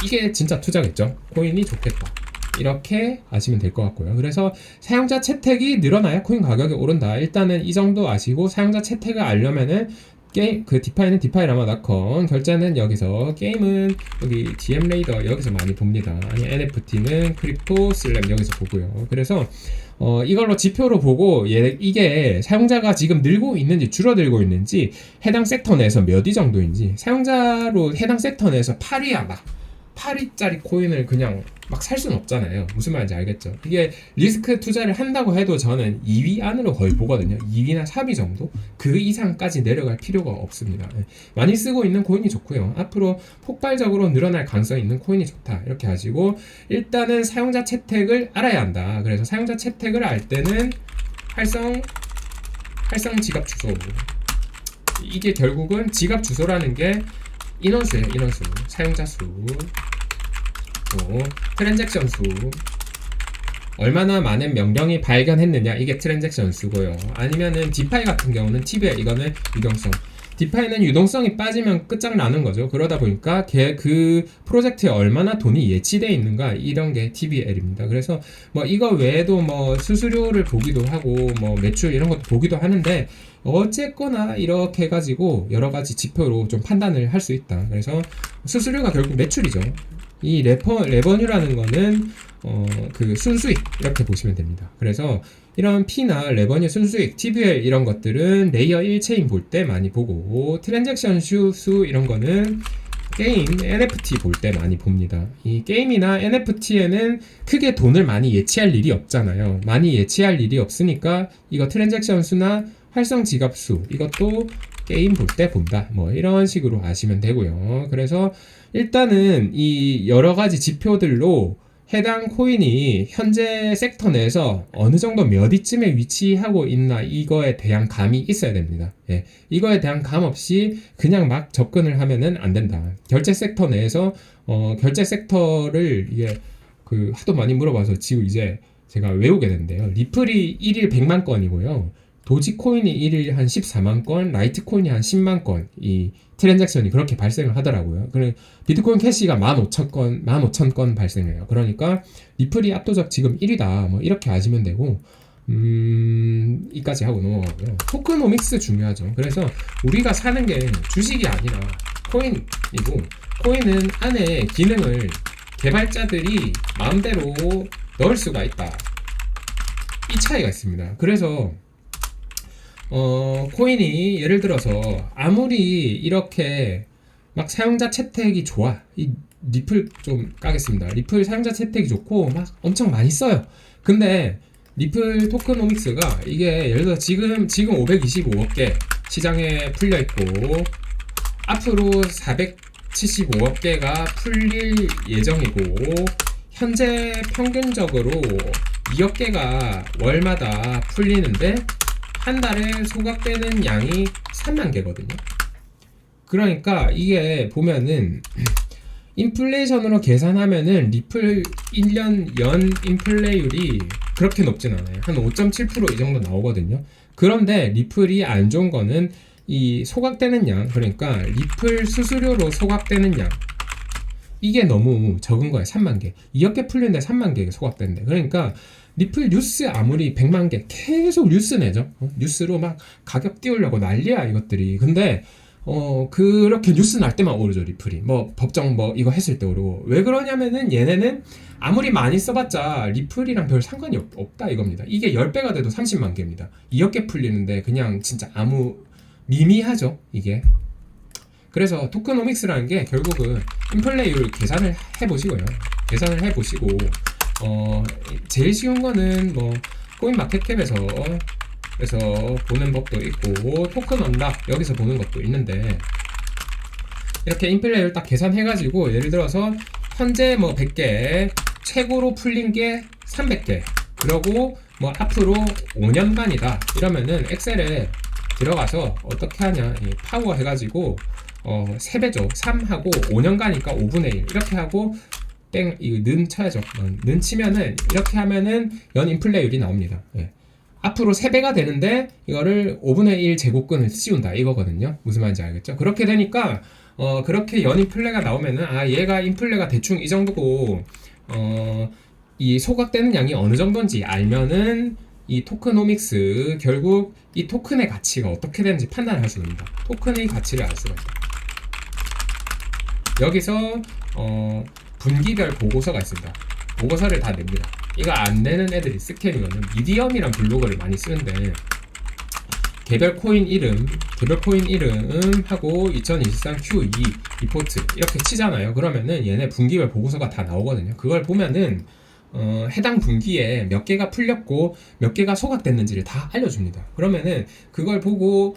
이게 진짜 투자겠죠. 코인이 좋겠다. 이렇게 아시면 될 것 같고요. 그래서 사용자 채택이 늘어나야 코인 가격이 오른다. 일단은 이 정도 아시고 사용자 채택을 알려면은 디파이는 디파이 라마닷컴, 결제는 여기서, 게임은 여기 DM 레이더 여기서 많이 봅니다. 아니 NFT는 크립토 슬램 여기서 보고요. 그래서 이걸로 지표로 보고 이게 사용자가 지금 늘고 있는지 줄어들고 있는지, 해당 섹터 내에서 몇 위 정도인지, 사용자로 해당 섹터 내에서 8위야 막 8위짜리 코인을 그냥 막 살 수는 없잖아요. 무슨 말인지 알겠죠? 이게 리스크 투자를 한다고 해도 저는 2위 안으로 거의 보거든요. 2위나 3위 정도? 그 이상까지 내려갈 필요가 없습니다. 많이 쓰고 있는 코인이 좋고요. 앞으로 폭발적으로 늘어날 가능성이 있는 코인이 좋다. 이렇게 하시고, 일단은 사용자 채택을 알아야 한다. 그래서 사용자 채택을 알 때는 활성 지갑 주소. 이게 결국은 지갑 주소라는 게 인원수예요. 인원수, 사용자 수, 트랜잭션 수, 얼마나 많은 명령이 발견했느냐, 이게 트랜잭션 수고요. 아니면은 디파이 같은 경우는 TVL, 이거는 유동성. 디파이는 유동성이 빠지면 끝장나는 거죠. 그러다 보니까 그 프로젝트에 얼마나 돈이 예치되어 있는가, 이런 게 TVL입니다. 그래서 뭐 이거 외에도 뭐 수수료를 보기도 하고 뭐 매출 이런 것도 보기도 하는데, 어쨌거나 이렇게 해가지고 여러 가지 지표로 좀 판단을 할 수 있다. 그래서 수수료가 결국 매출이죠. 이 레버뉴라는 거는 그 순수익, 이렇게 보시면 됩니다. 그래서 이런 P나 레버뉴, 순수익, TVL 이런 것들은 레이어 1체인 볼 때 많이 보고, 트랜잭션 수 이런 거는 게임, NFT 볼 때 많이 봅니다. 이 게임이나 NFT에는 크게 돈을 많이 예치할 일이 없잖아요. 많이 예치할 일이 없으니까 이거 트랜잭션 수나 활성 지갑 수, 이것도 게임 볼 때 본다. 뭐 이런 식으로 아시면 되고요. 그래서 일단은 이 여러 가지 지표들로 해당 코인이 현재 섹터 내에서 어느 정도 몇 위쯤에 위치하고 있나, 이거에 대한 감이 있어야 됩니다. 예, 이거에 대한 감 없이 그냥 막 접근을 하면은 안 된다. 결제 섹터 내에서 결제 섹터를 이게 하도 많이 물어봐서 지금 이제 제가 외우게 됐는데요. 리플이 1일 100만 건이고요. 도지코인이 일일 한 14만 건, 라이트코인이 한 10만 건, 이 트랜잭션이 그렇게 발생을 하더라고요. 그리고 비트코인 캐시가 15,000건 발생해요. 그러니까 리플이 압도적 지금 1위다. 뭐 이렇게 아시면 되고, 이까지 하고 넘어가고요. 토크노믹스 중요하죠. 그래서 우리가 사는 게 주식이 아니라 코인이고, 코인은 안에 기능을 개발자들이 마음대로 넣을 수가 있다. 이 차이가 있습니다. 그래서 코인이 예를 들어서 아무리 이렇게 막 사용자 채택이 좋아, 이 리플 좀 까겠습니다. 리플 사용자 채택이 좋고 막 엄청 많이 써요. 근데 리플 토크노믹스가 이게 예를 들어 지금 525억 개 시장에 풀려 있고 앞으로 475억 개가 풀릴 예정이고 현재 평균적으로 2억 개가 월마다 풀리는데 한 달에 소각되는 양이 3만 개거든요. 그러니까 이게 보면은 인플레이션으로 계산하면은 리플 1년 연 인플레율이 그렇게 높진 않아요. 한 5.7% 이 정도 나오거든요. 그런데 리플이 안 좋은 거는 이 소각되는 양, 그러니까 리플 수수료로 소각되는 양, 이게 너무 적은 거예요. 3만 개. 2억 개 풀리는데 3만 개 소각되는데. 그러니까 리플 뉴스 아무리 100만 개 계속 뉴스 내죠. 뉴스로 막 가격 띄우려고 난리야 이것들이. 근데 그렇게 뉴스 날 때만 오르죠 리플이. 뭐 법정 뭐 이거 했을 때 오르고. 왜 그러냐면은 얘네는 아무리 많이 써봤자 리플이랑 별 상관이 없다 이겁니다. 이게 10배가 돼도 30만 개입니다. 2억 개 풀리는데 그냥 진짜 아무 미미하죠 이게. 그래서 토크노믹스라는 게 결국은 인플레이율 계산을 해보시고요. 계산을 해보시고 제일 쉬운 거는 뭐 코인 마켓캡에서 보는 법도 있고 토큰 언락 여기서 보는 것도 있는데, 이렇게 인플레이율 딱 계산해가지고 예를 들어서 현재 뭐 100개 최고로 풀린 게 300개 그러고 뭐 앞으로 5년간이다 이러면은 엑셀에 들어가서 어떻게 하냐, 이 파워 해가지고 3배죠. 3하고 5년간이니까 5분의 1 이렇게 하고 땡, 이거 는 쳐야죠. 는 치면은 이렇게 하면은 연 인플레이율이 나옵니다. 예. 앞으로 3배가 되는데 이거를 5분의 1 제곱근을 씌운다 이거거든요. 무슨 말인지 알겠죠? 그렇게 되니까 그렇게 연 인플레가 나오면은 얘가 인플레가 대충 이 정도고 이 소각되는 양이 어느 정도인지 알면은 이 토크노믹스 결국 이 토큰의 가치가 어떻게 되는지 판단을 할 수가 있습니다. 토큰의 가치를 알 수가 있다. 여기서 분기별 보고서가 있습니다. 보고서를 다 냅니다. 이거 안 내는 애들이 스캠이거든. 미디엄이란 블로그를 많이 쓰는데 개별 코인 이름 하고 2023 Q2 리포트 이렇게 치잖아요. 그러면은 얘네 분기별 보고서가 다 나오거든요. 그걸 보면은 해당 분기에 몇 개가 풀렸고 몇 개가 소각됐는지를 다 알려줍니다. 그러면은 그걸 보고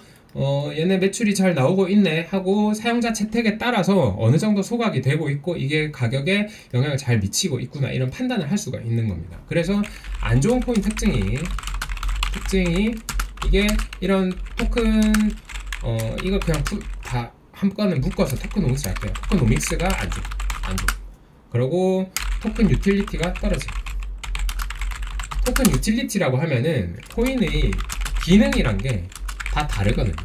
얘네 매출이 잘 나오고 있네 하고 사용자 채택에 따라서 어느 정도 소각이 되고 있고 이게 가격에 영향을 잘 미치고 있구나 이런 판단을 할 수가 있는 겁니다. 그래서 안 좋은 코인 특징이 이게 이런 토큰 이거 그냥 다 한꺼번에 묶어서 토크노믹스 할게요. 토크노믹스가 안 좋아. 그리고 토큰 유틸리티가 떨어져. 토큰 유틸리티라고 하면은 코인의 기능이란 게 다 다르거든요.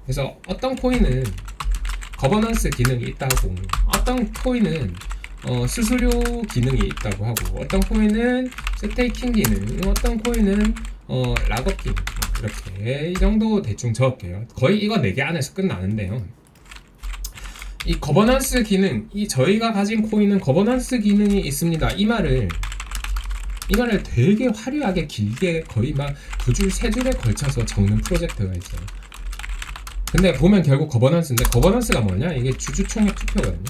그래서 어떤 코인은 거버넌스 기능이 있다고, 어떤 코인은 수수료 기능이 있다고 하고, 어떤 코인은 스테이킹 기능, 어떤 코인은 락업 기능, 이렇게 이 정도 대충 적을게요. 거의 이거 4개 안에서 끝나는데요. 이 거버넌스 기능, 이 저희가 가진 코인은 거버넌스 기능이 있습니다. 이 말을 되게 화려하게 길게 거의 막 2줄, 3줄에 걸쳐서 적는 프로젝트가 있어요. 근데 보면 결국 거버넌스인데, 거버넌스가 뭐냐? 이게 주주총회 투표거든요.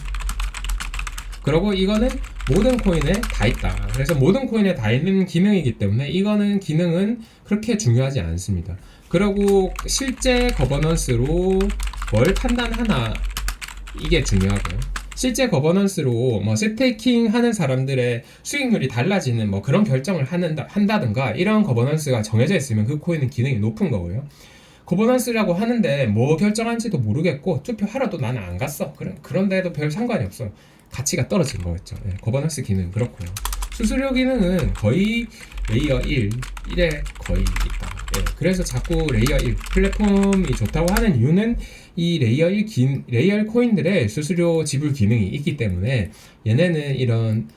그리고 이거는 모든 코인에 다 있다. 그래서 모든 코인에 다 있는 기능이기 때문에 이거는 기능은 그렇게 중요하지 않습니다. 그리고 실제 거버넌스로 뭘 판단하나, 이게 중요하고요. 실제 거버넌스로 뭐 스테이킹 하는 사람들의 수익률이 달라지는 뭐 그런 결정을 한다든가 이런 거버넌스가 정해져 있으면 그 코인은 기능이 높은 거고요. 거버넌스라고 하는데 뭐 결정한지도 모르겠고 투표하러도 나는 안 갔어. 그런데도 별 상관이 없어. 가치가 떨어진 거겠죠. 네, 거버넌스 기능 그렇고요. 수수료 기능은 거의 레이어 1에 거의 있다. 예, 그래서 자꾸 레이어 1 플랫폼이 좋다고 하는 이유는 이 레이어 1 코인들의 수수료 지불 기능이 있기 때문에 얘네는 이런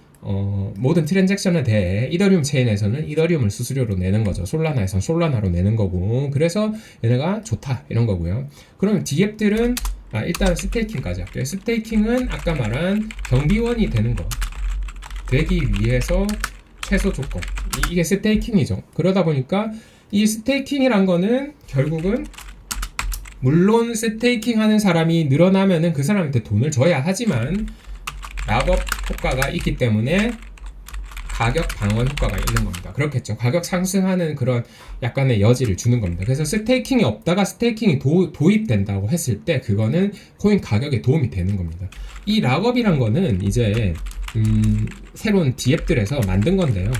모든 트랜잭션에 대해 이더리움 체인에서는 이더리움을 수수료로 내는 거죠. 솔라나에서는 솔라나로 내는 거고, 그래서 얘네가 좋다 이런 거고요. 그럼 D앱들은 일단 스테이킹까지 할게요. 스테이킹은 아까 말한 경비원이 되는 거 되기 위해서 최소 조건, 이게 스테이킹이죠. 그러다 보니까 이 스테이킹이란 거는 결국은 물론 스테이킹 하는 사람이 늘어나면은 그 사람한테 돈을 줘야 하지만 락업 효과가 있기 때문에 가격 방어 효과가 있는 겁니다. 그렇겠죠. 가격 상승하는 그런 약간의 여지를 주는 겁니다. 그래서 스테이킹이 없다가 스테이킹이 도입된다고 했을 때 그거는 코인 가격에 도움이 되는 겁니다. 이 락업이란 거는 이제 새로운 D앱들에서 만든 건데요.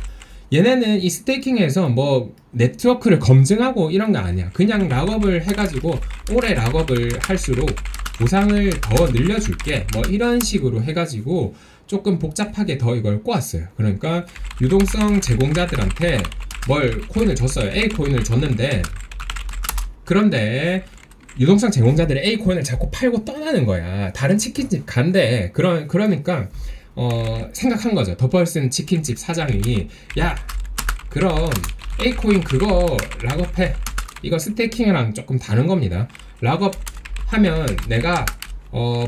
얘네는 이 스테이킹에서 뭐 네트워크를 검증하고 이런 거 아니야. 그냥 락업을 해가지고 오래 락업을 할수록 보상을 더 늘려줄게 뭐 이런 식으로 해가지고 조금 복잡하게 더 이걸 꼬았어요. 그러니까 유동성 제공자들한테 뭘 코인을 줬어요. A 코인을 줬는데, 그런데 유동성 제공자들이 A 코인을 자꾸 팔고 떠나는 거야. 다른 치킨집 간대. 그러니까 생각한 거죠. 더펄슨 치킨집 사장이, 야, 그럼 A 코인 그거 락업해. 이거 스테이킹이랑 조금 다른 겁니다. 락업 하면 내가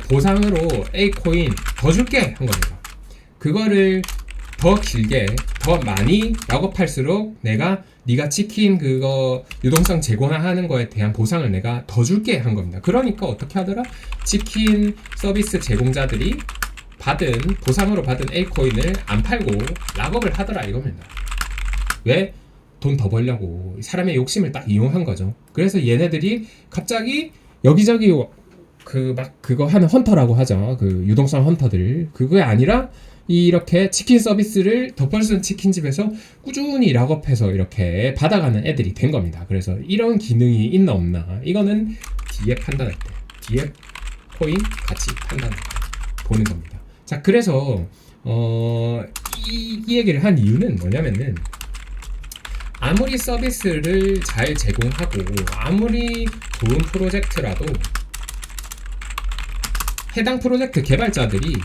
보상으로 A 코인 더 줄게 한 겁니다. 그거를 더 길게 더 많이 락업할수록 네가 치킨 그거 유동성 제공하는 거에 대한 보상을 내가 더 줄게 한 겁니다. 그러니까 어떻게 하더라? 치킨 서비스 제공자들이 보상으로 받은 A 코인을 안 팔고 락업을 하더라 이겁니다. 왜? 돈 더 벌려고. 사람의 욕심을 딱 이용한 거죠. 그래서 얘네들이 갑자기 여기저기 그거 하는 헌터라고 하죠. 그 유동성 헌터들. 그게 아니라 이렇게 치킨 서비스를 더펄슨 치킨집에서 꾸준히 락업해서 이렇게 받아가는 애들이 된 겁니다. 그래서 이런 기능이 있나 없나, 이거는 D앱 판단할 때, D앱 코인 같이 판단할 때 보는 겁니다. 자, 그래서 이 얘기를 한 이유는 뭐냐면은, 아무리 서비스를 잘 제공하고 아무리 좋은 프로젝트라도 해당 프로젝트 개발자들이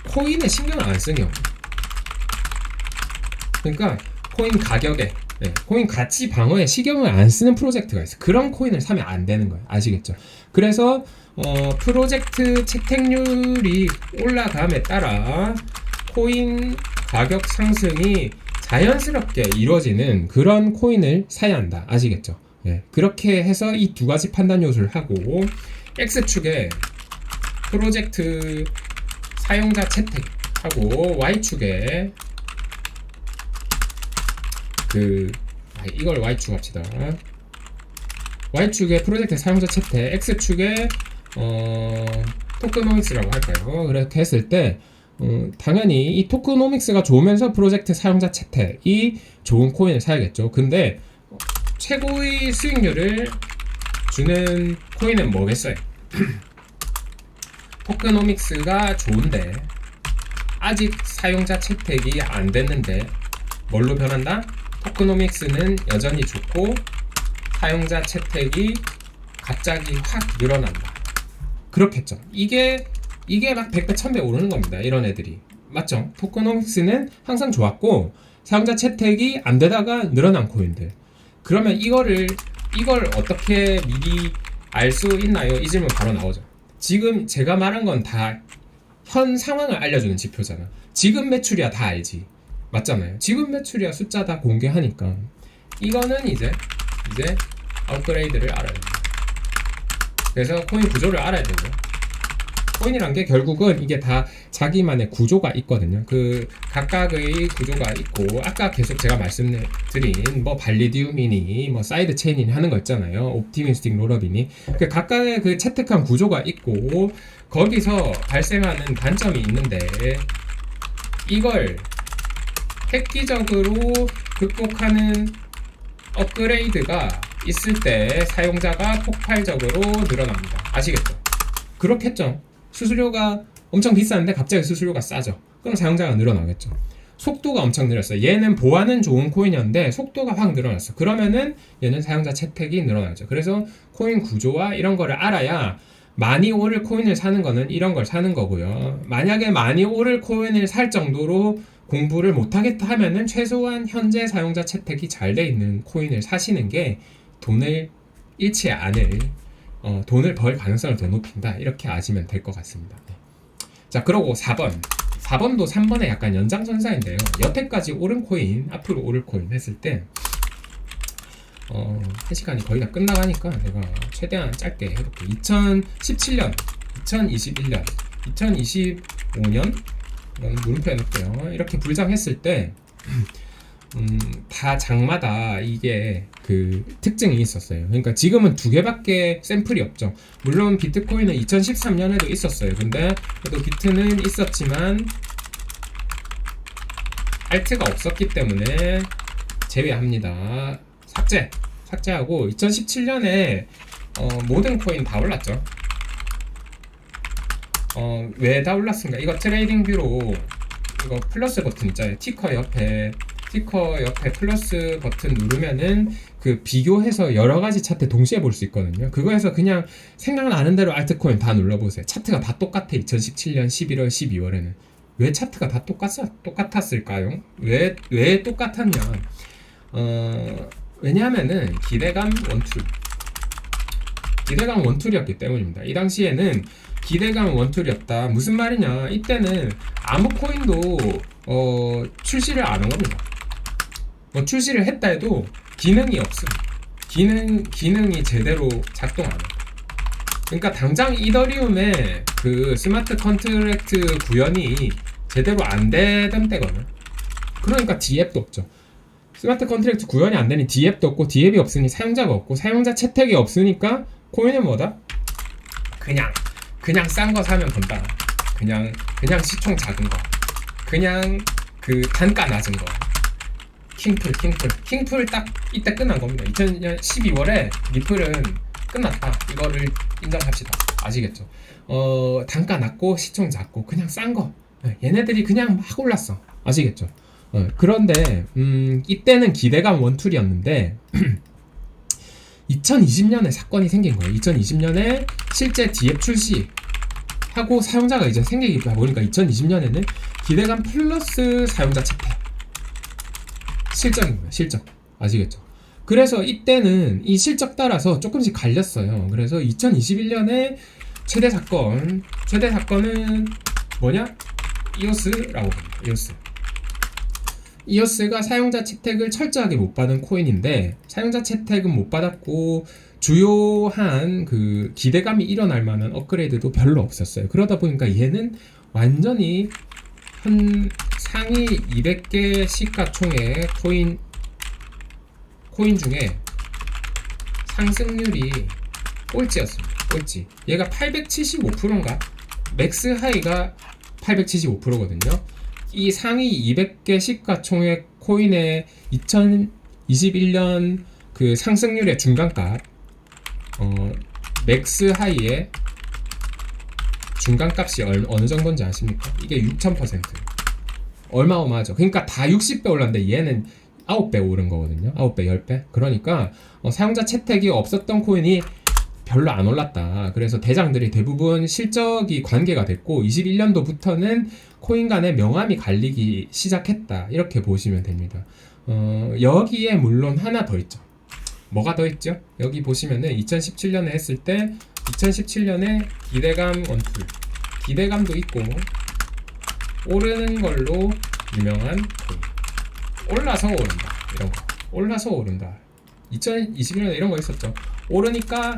코인에 신경을 안 쓰냐. 그러니까 코인 가격에, 코인 가치 방어에 신경을 안 쓰는 프로젝트가 있어. 그런 코인을 사면 안 되는 거예요. 아시겠죠? 그래서 프로젝트 채택률이 올라감에 따라 코인 가격 상승이 자연스럽게 이루어지는 그런 코인을 사야 한다. 아시겠죠? 그렇게 해서 이 두 가지 판단 요소를 하고, X축에 프로젝트 사용자 채택하고 Y축에 이걸 Y축 합시다. Y축에 프로젝트 사용자 채택, X축에 토크노믹스라고 할까요? 그렇게 했을 때 당연히 이 토크노믹스가 좋으면서 프로젝트 사용자 채택이 좋은 코인을 사야겠죠. 근데 최고의 수익률을 주는 코인은 뭐겠어요? 토크노믹스가 좋은데 아직 사용자 채택이 안 됐는데 뭘로 변한다? 토크노믹스는 여전히 좋고 사용자 채택이 갑자기 확 늘어난다. 그렇겠죠. 이게 막 100배 1000배 오르는 겁니다. 이런 애들이. 맞죠? 토크노믹스는 항상 좋았고 사용자 채택이 안 되다가 늘어난 코인들. 그러면 이걸 어떻게 미리 알 수 있나요? 이 질문 바로 나오죠. 지금 제가 말한 건 다 현 상황을 알려주는 지표잖아. 지금 매출이야 다 알지. 맞잖아요. 지금 매출이야 숫자 다 공개하니까. 이거는 이제 업그레이드를 알아야 됩니다. 그래서 코인 구조를 알아야 되죠. 코인이란 게 결국은 이게 다 자기만의 구조가 있거든요. 그 각각의 구조가 있고, 아까 계속 제가 말씀드린 뭐 발리디움이니 뭐 사이드 체인이니 하는 거 있잖아요. 옵티미스틱 롤업이니. 그 각각의 그 채택한 구조가 있고 거기서 발생하는 단점이 있는데, 이걸 획기적으로 극복하는 업그레이드가 있을 때 사용자가 폭발적으로 늘어납니다. 아시겠죠? 그렇겠죠. 수수료가 엄청 비싼데 갑자기 수수료가 싸죠. 그럼 사용자가 늘어나겠죠. 속도가 엄청 늘었어요. 얘는 보안은 좋은 코인이었는데 속도가 확 늘어났어. 그러면은 얘는 사용자 채택이 늘어나죠. 그래서 코인 구조와 이런 거를 알아야 많이 오를 코인을 사는 거는 이런 걸 사는 거고요. 만약에 많이 오를 코인을 살 정도로 공부를 못하겠다 하면은 최소한 현재 사용자 채택이 잘 돼 있는 코인을 사시는 게 돈을 잃지 않을 돈을 벌 가능성을 더 높인다, 이렇게 아시면 될 것 같습니다. 자, 그러고 4번도 3번의 약간 연장선상인데요. 여태까지 오른 코인, 앞으로 오를 코인 했을 때 1시간이 거의 다 끝나가니까 제가 최대한 짧게 해볼게요. 2017년, 2021년, 2025년 물음표 해놓을게요. 이렇게 불장했을 때 다 장마다 이게 그 특징이 있었어요. 그러니까 지금은 2개밖에 샘플이 없죠. 물론 비트코인은 2013년에도 있었어요. 근데 그래도 비트는 있었지만 알트가 없었기 때문에 제외합니다. 삭제하고 2017년에 모든 코인 다 올랐죠. 왜 다 올랐습니까? 이거 트레이딩 뷰로 이거 플러스 버튼 있잖아요. 티커 옆에 플러스 버튼 누르면은 그 비교해서 여러 가지 차트 동시에 볼 수 있거든요. 그거에서 그냥 생각나는 대로 알트코인 다 눌러보세요. 차트가 다 똑같아. 2017년 11월, 12월에는. 왜 차트가 다 똑같았을까요? 왜 똑같았냐? 왜냐하면은 기대감 원툴이었기 때문입니다. 이 당시에는 기대감 원툴이었다. 무슨 말이냐? 이때는 아무 코인도 출시를 안 한 겁니다. 뭐 출시를 했다 해도 기능이 없음. 기능이 제대로 작동 안 해. 그러니까 당장 이더리움의 그 스마트 컨트랙트 구현이 제대로 안 되던 때거든. 그러니까 D앱도 없죠. 스마트 컨트랙트 구현이 안 되니 D앱도 없고, D앱이 없으니 사용자가 없고, 사용자 채택이 없으니까 코인은 뭐다? 그냥 싼 거 사면 된다. 그냥 시총 작은 거. 그냥 그 단가 낮은 거. 킹풀 딱 이때 끝난 겁니다. 2000년 12월에 리플은 끝났다. 이거를 인정합시다. 아시겠죠? 단가 낮고 시총 작고 그냥 싼 거. 얘네들이 그냥 막 올랐어. 아시겠죠? 그런데 이때는 기대감 원툴이었는데 2020년에 사건이 생긴 거예요. 2020년에 실제 D앱 출시하고 사용자가 이제 생기다 보니까 2020년에는 기대감 플러스 사용자 채택 실적인 거예요. 실적. 아시겠죠? 그래서 이때는 이 실적 따라서 조금씩 갈렸어요. 그래서 2021년에 최대 사건은 뭐냐? 이오스라고 합니다. 이오스가 사용자 채택을 철저하게 못 받은 코인인데, 사용자 채택은 못 받았고 주요한 그 기대감이 일어날 만한 업그레이드도 별로 없었어요. 그러다 보니까 얘는 완전히 한 상위 200개 시가총액 코인 중에 상승률이 꼴찌였습니다. 꼴찌. 얘가 875%인가? 맥스 하이가 875%거든요. 이 상위 200개 시가총액 코인의 2021년 그 상승률의 중간값, 맥스 하이의 중간값이 어느 정도인지 아십니까? 이게 6000%. 어마어마하죠. 그러니까 다 60배 올랐는데 얘는 9배 오른 거거든요. 9배, 10배. 그러니까 사용자 채택이 없었던 코인이 별로 안 올랐다. 그래서 대장들이 대부분 실적이 관계가 됐고 21년도부터는 코인 간의 명암이 갈리기 시작했다. 이렇게 보시면 됩니다. 여기에 물론 하나 더 있죠. 뭐가 더 있죠? 여기 보시면은 2017년에 했을 때 2017년에 기대감 원툴, 기대감도 있고 오르는 걸로 유명한 코인. 올라서 오른다. 이런 거. 올라서 오른다. 2021년에 이런 거 있었죠. 오르니까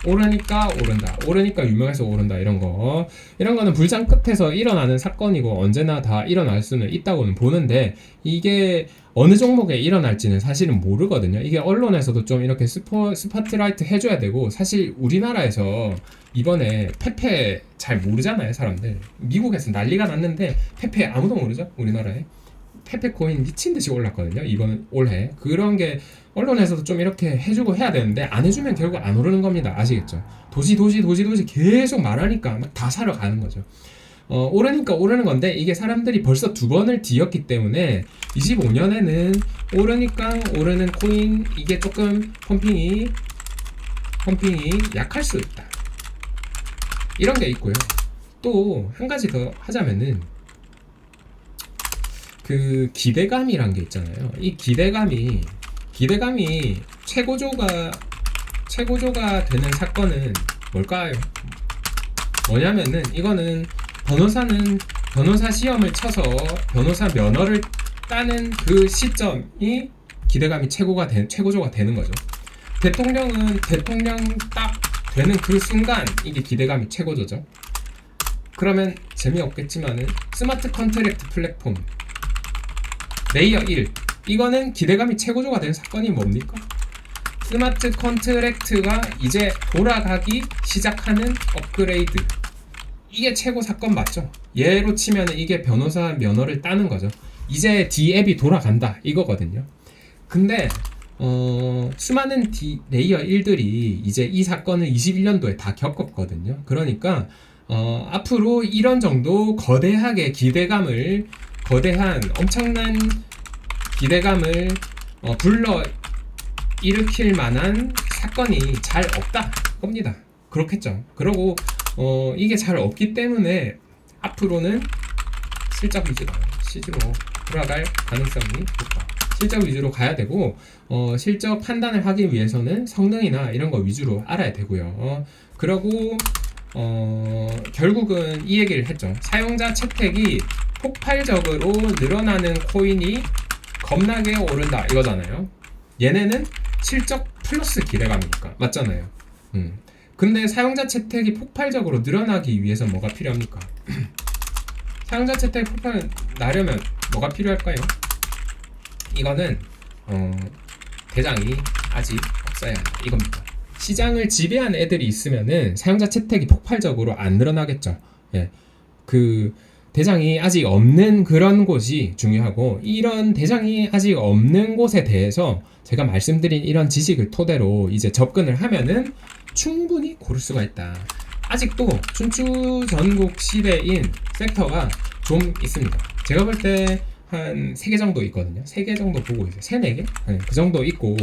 오른다. 오르니까 유명해서 오른다. 이런 거는 불장 끝에서 일어나는 사건이고 언제나 다 일어날 수는 있다고는 보는데, 이게 어느 종목에 일어날지는 사실은 모르거든요. 이게 언론에서도 좀 이렇게 스포트라이트 해줘야 되고, 사실 우리나라에서 이번에 페페 잘 모르잖아요, 사람들. 미국에서 난리가 났는데 페페 아무도 모르죠, 우리나라에. 페페 코인 미친듯이 올랐거든요, 이번 올해. 그런 게 언론에서도 좀 이렇게 해주고 해야 되는데 안 해주면 결국 안 오르는 겁니다. 아시겠죠? 도시 계속 말하니까 막 다 사러 가는 거죠. 오르니까 오르는 건데 이게 사람들이 벌써 두 번을 뒤었기 때문에 25년에는 오르니까 오르는 코인 이게 조금 펌핑이 약할 수 있다. 이런 게 있고요. 또 한 가지 더 하자면은 그 기대감이란 게 있잖아요. 이 기대감이 최고조가 되는 사건은 뭘까요? 뭐냐면은 이거는 변호사 시험을 쳐서 변호사 면허를 따는 그 시점이 기대감이 최고조가 되는 거죠. 대통령 딱 되는 그 순간 이게 기대감이 최고조죠. 그러면 재미없겠지만은 스마트 컨트랙트 플랫폼 레이어 1 이거는 기대감이 최고조가 된 사건이 뭡니까? 스마트 컨트랙트가 이제 돌아가기 시작하는 업그레이드 이게 최고 사건 맞죠? 예로 치면 이게 변호사 면허를 따는 거죠. 이제 D앱이 돌아간다 이거거든요. 근데 수많은 레이어 1들이 이제 이 사건을 21년도에 다 겪었거든요. 그러니까 앞으로 이런 정도 엄청난 기대감을 불러 일으킬 만한 사건이 잘 없다 겁니다. 그렇겠죠. 그리고 이게 잘 없기 때문에 앞으로는 실적 위주로 돌아갈 가능성이 높다. 실적 위주로 가야 되고 실적 판단을 하기 위해서는 성능이나 이런 거 위주로 알아야 되고요. 그리고 결국은 이 얘기를 했죠. 사용자 채택이 폭발적으로 늘어나는 코인이 겁나게 오른다 이거잖아요. 얘네는 실적 플러스 기대감이니까 맞잖아요. 근데 사용자 채택이 폭발적으로 늘어나기 위해서 뭐가 필요합니까? 사용자 채택이 폭발 나려면 뭐가 필요할까요? 이거는 대장이 아직 없어야 한다 이겁니다. 시장을 지배한 애들이 있으면은 사용자 채택이 폭발적으로 안 늘어나겠죠. 예. 그 대장이 아직 없는 그런 곳이 중요하고, 이런 대장이 아직 없는 곳에 대해서 제가 말씀드린 이런 지식을 토대로 이제 접근을 하면은 충분히 고를 수가 있다. 아직도 춘추 전국 시대인 섹터가 좀 있습니다. 제가 볼 때 한 3개 정도 있거든요. 3개 정도 보고 있어요. 3, 4개? 네, 그 정도 있고,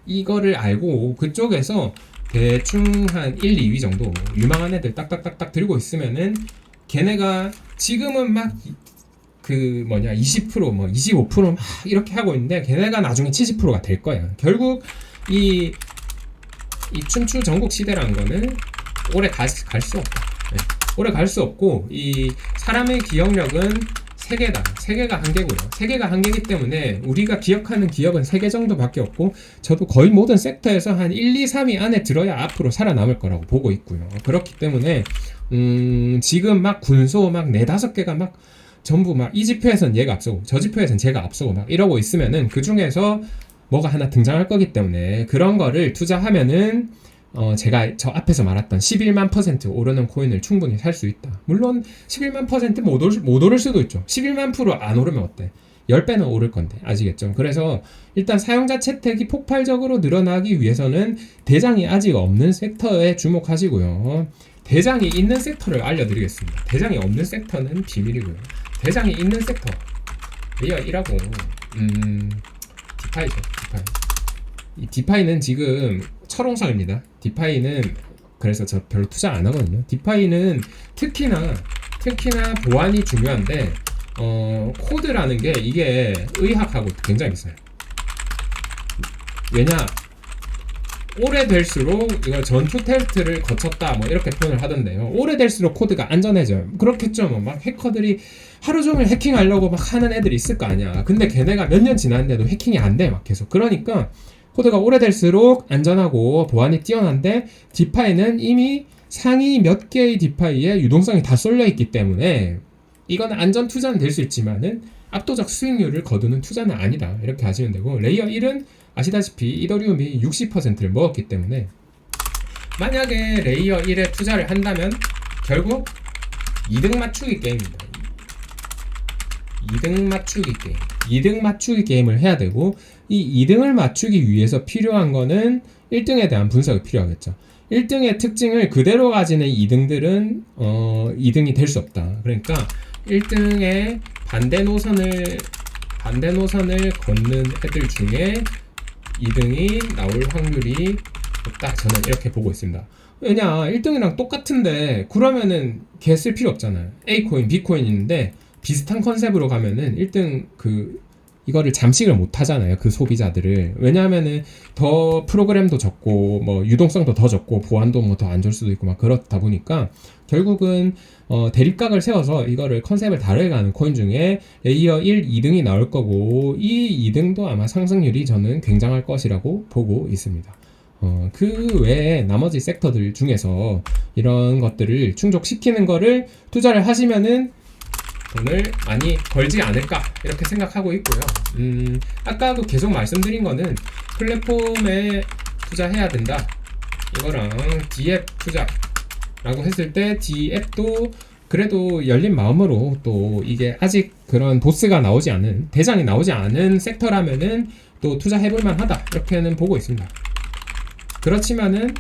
이거를 알고 그쪽에서 대충 한 1, 2위 정도 유망한 애들 딱딱딱딱 들고 있으면은 걔네가 지금은 막 20% 뭐 25% 막 이렇게 하고 있는데 걔네가 나중에 70%가 될 거예요. 결국 이 춘추 전국 시대라는 거는 오래 갈 수 없다. 네. 오래 갈 수 없고, 이 사람의 기억력은 세계가 한계고요. 세계가 한계이기 때문에 우리가 기억하는 기억은 3개 정도밖에 없고, 저도 거의 모든 섹터에서 한 1, 2, 3위 안에 들어야 앞으로 살아남을 거라고 보고 있고요. 그렇기 때문에 지금 막 군소 막 4, 5개가 막 전부 막 이 지표에선 얘가 앞서고 저 지표에선 제가 앞서고 막 이러고 있으면은 그 중에서 뭐가 하나 등장할 거기 때문에 그런 거를 투자하면은 제가 저 앞에서 말했던 11만 % 오르는 코인을 충분히 살 수 있다. 물론 11만 % 못 오를 수도 있죠. 11만 % 안 오르면 어때? 10배는 오를 건데, 아시겠죠? 그래서 일단 사용자 채택이 폭발적으로 늘어나기 위해서는 대장이 아직 없는 섹터에 주목하시고요. 대장이 있는 섹터를 알려드리겠습니다. 대장이 없는 섹터는 비밀이고요. 대장이 있는 섹터 레이어 1하고 디파이죠. 이 디파이는 지금 철옹성입니다. 디파이는 그래서 저 별로 투자 안 하거든요. 디파이는 특히나 보안이 중요한데 코드라는 게 이게 의학하고 굉장히 비싸요. 왜냐, 오래될수록 이거 전투 테스트를 거쳤다 뭐 이렇게 표현을 하던데요. 오래될수록 코드가 안전해져요. 그렇겠죠. 뭐 막 해커들이 하루 종일 해킹하려고 막 하는 애들이 있을 거 아니야. 근데 걔네가 몇 년 지났는데도 해킹이 안 돼 막 계속. 그러니까 코드가 오래될수록 안전하고 보안이 뛰어난데, 디파이는 이미 상위 몇 개의 디파이에 유동성이 다 쏠려 있기 때문에 이거는 안전 투자는 될 수 있지만은 압도적 수익률을 거두는 투자는 아니다. 이렇게 하시면 되고, 레이어 1은 아시다시피 이더리움이 60%를 먹었기 때문에 만약에 레이어 1에 투자를 한다면 결국 이득 맞추기 게임입니다. 이득 맞추기 게임을 해야 되고, 이 2등을 맞추기 위해서 필요한 거는 1등에 대한 분석이 필요하겠죠. 1등의 특징을 그대로 가지는 2등들은 2등이 될 수 없다. 그러니까 1등의 반대 노선을 걷는 애들 중에 2등이 나올 확률이 높다. 저는 이렇게 보고 있습니다. 왜냐, 1등이랑 똑같은데 그러면은 걔 쓸 필요 없잖아요. A코인, B코인 있는데 비슷한 컨셉으로 가면은 1등 이거를 잠식을 못 하잖아요. 그 소비자들을. 왜냐하면은 더 프로그램도 적고 뭐 유동성도 더 적고 보안도 뭐 더 안 좋을 수도 있고 막 그렇다 보니까 결국은 대립각을 세워서 이거를 컨셉을 다르게 가는 코인 중에 레이어 1, 2등이 나올 거고 이 2등도 아마 상승률이 저는 굉장할 것이라고 보고 있습니다. 그 외에 나머지 섹터들 중에서 이런 것들을 충족시키는 거를 투자를 하시면은 돈을 많이 벌지 않을까 이렇게 생각하고 있고요. 아까도 계속 말씀드린 거는 플랫폼에 투자해야 된다. 이거랑 D앱 투자라고 했을 때 D앱도 그래도 열린 마음으로 또 이게 아직 그런 보스가 나오지 않은 대장이 나오지 않은 섹터라면은 또 투자해볼 만하다 이렇게는 보고 있습니다. 그렇지만은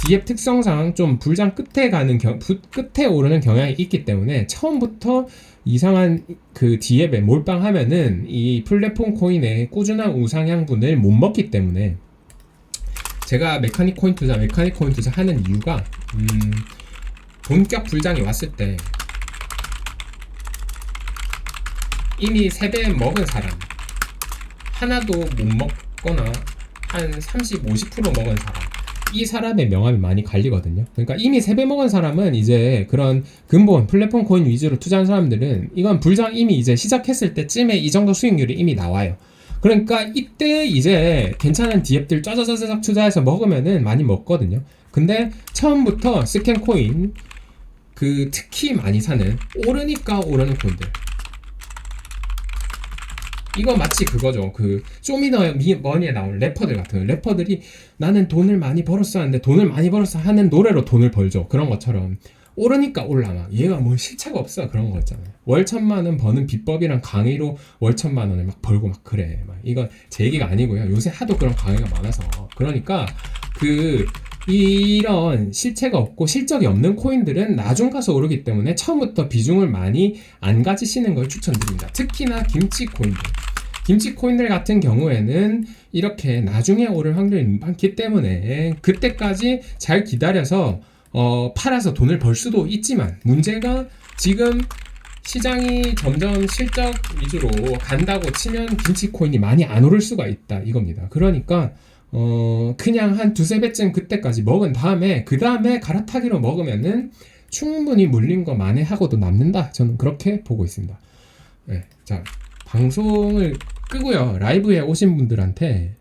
D앱 특성상 좀 불장 끝에 끝에 오르는 경향이 있기 때문에 처음부터 이상한 그 D앱에 몰빵하면은 이 플랫폼 코인의 꾸준한 우상향분을 못 먹기 때문에 제가 메카닉 코인 투자 하는 이유가 본격 불장이 왔을 때 이미 3배 먹은 사람 하나도 못 먹거나 한 30, 50% 먹은 사람 이 사람의 명함이 많이 갈리거든요. 그러니까 이미 3배 먹은 사람은 이제 그런 근본 플랫폼 코인 위주로 투자한 사람들은 이건 불장 이미 이제 시작했을 때쯤에 이 정도 수익률이 이미 나와요. 그러니까 이때 이제 괜찮은 D앱들 짜자자자작 투자해서 먹으면은 많이 먹거든요. 근데 처음부터 스캔 코인 특히 많이 사는 오르니까 오르는 코인들 이거 마치 그거죠. 쇼미더머니에 나온 래퍼들 같은 래퍼들이 나는 돈을 많이 벌었어 하는데 돈을 많이 벌었어 하는 노래로 돈을 벌죠. 그런 것처럼 오르니까 올라 막 얘가 뭐 실체가 없어 그런 거 있잖아요. 월 1,000만 원 버는 비법이랑 강의로 월 1,000만 원을 막 벌고 막 그래. 막 이건 제 얘기가 아니고요. 요새 하도 그런 강의가 많아서 그러니까 이런 실체가 없고 실적이 없는 코인들은 나중 가서 오르기 때문에 처음부터 비중을 많이 안 가지시는 걸 추천드립니다. 특히나 김치 코인들 같은 경우에는 이렇게 나중에 오를 확률이 많기 때문에 그때까지 잘 기다려서 팔아서 돈을 벌 수도 있지만 문제가 지금 시장이 점점 실적 위주로 간다고 치면 김치 코인이 많이 안 오를 수가 있다 이겁니다. 그러니까 그냥 한 2-3배쯤 그때까지 먹은 다음에 그 다음에 갈아타기로 먹으면은 충분히 물린 거 만회하고도 남는다. 저는 그렇게 보고 있습니다. 네, 자 방송을 끄고요 라이브에 오신 분들한테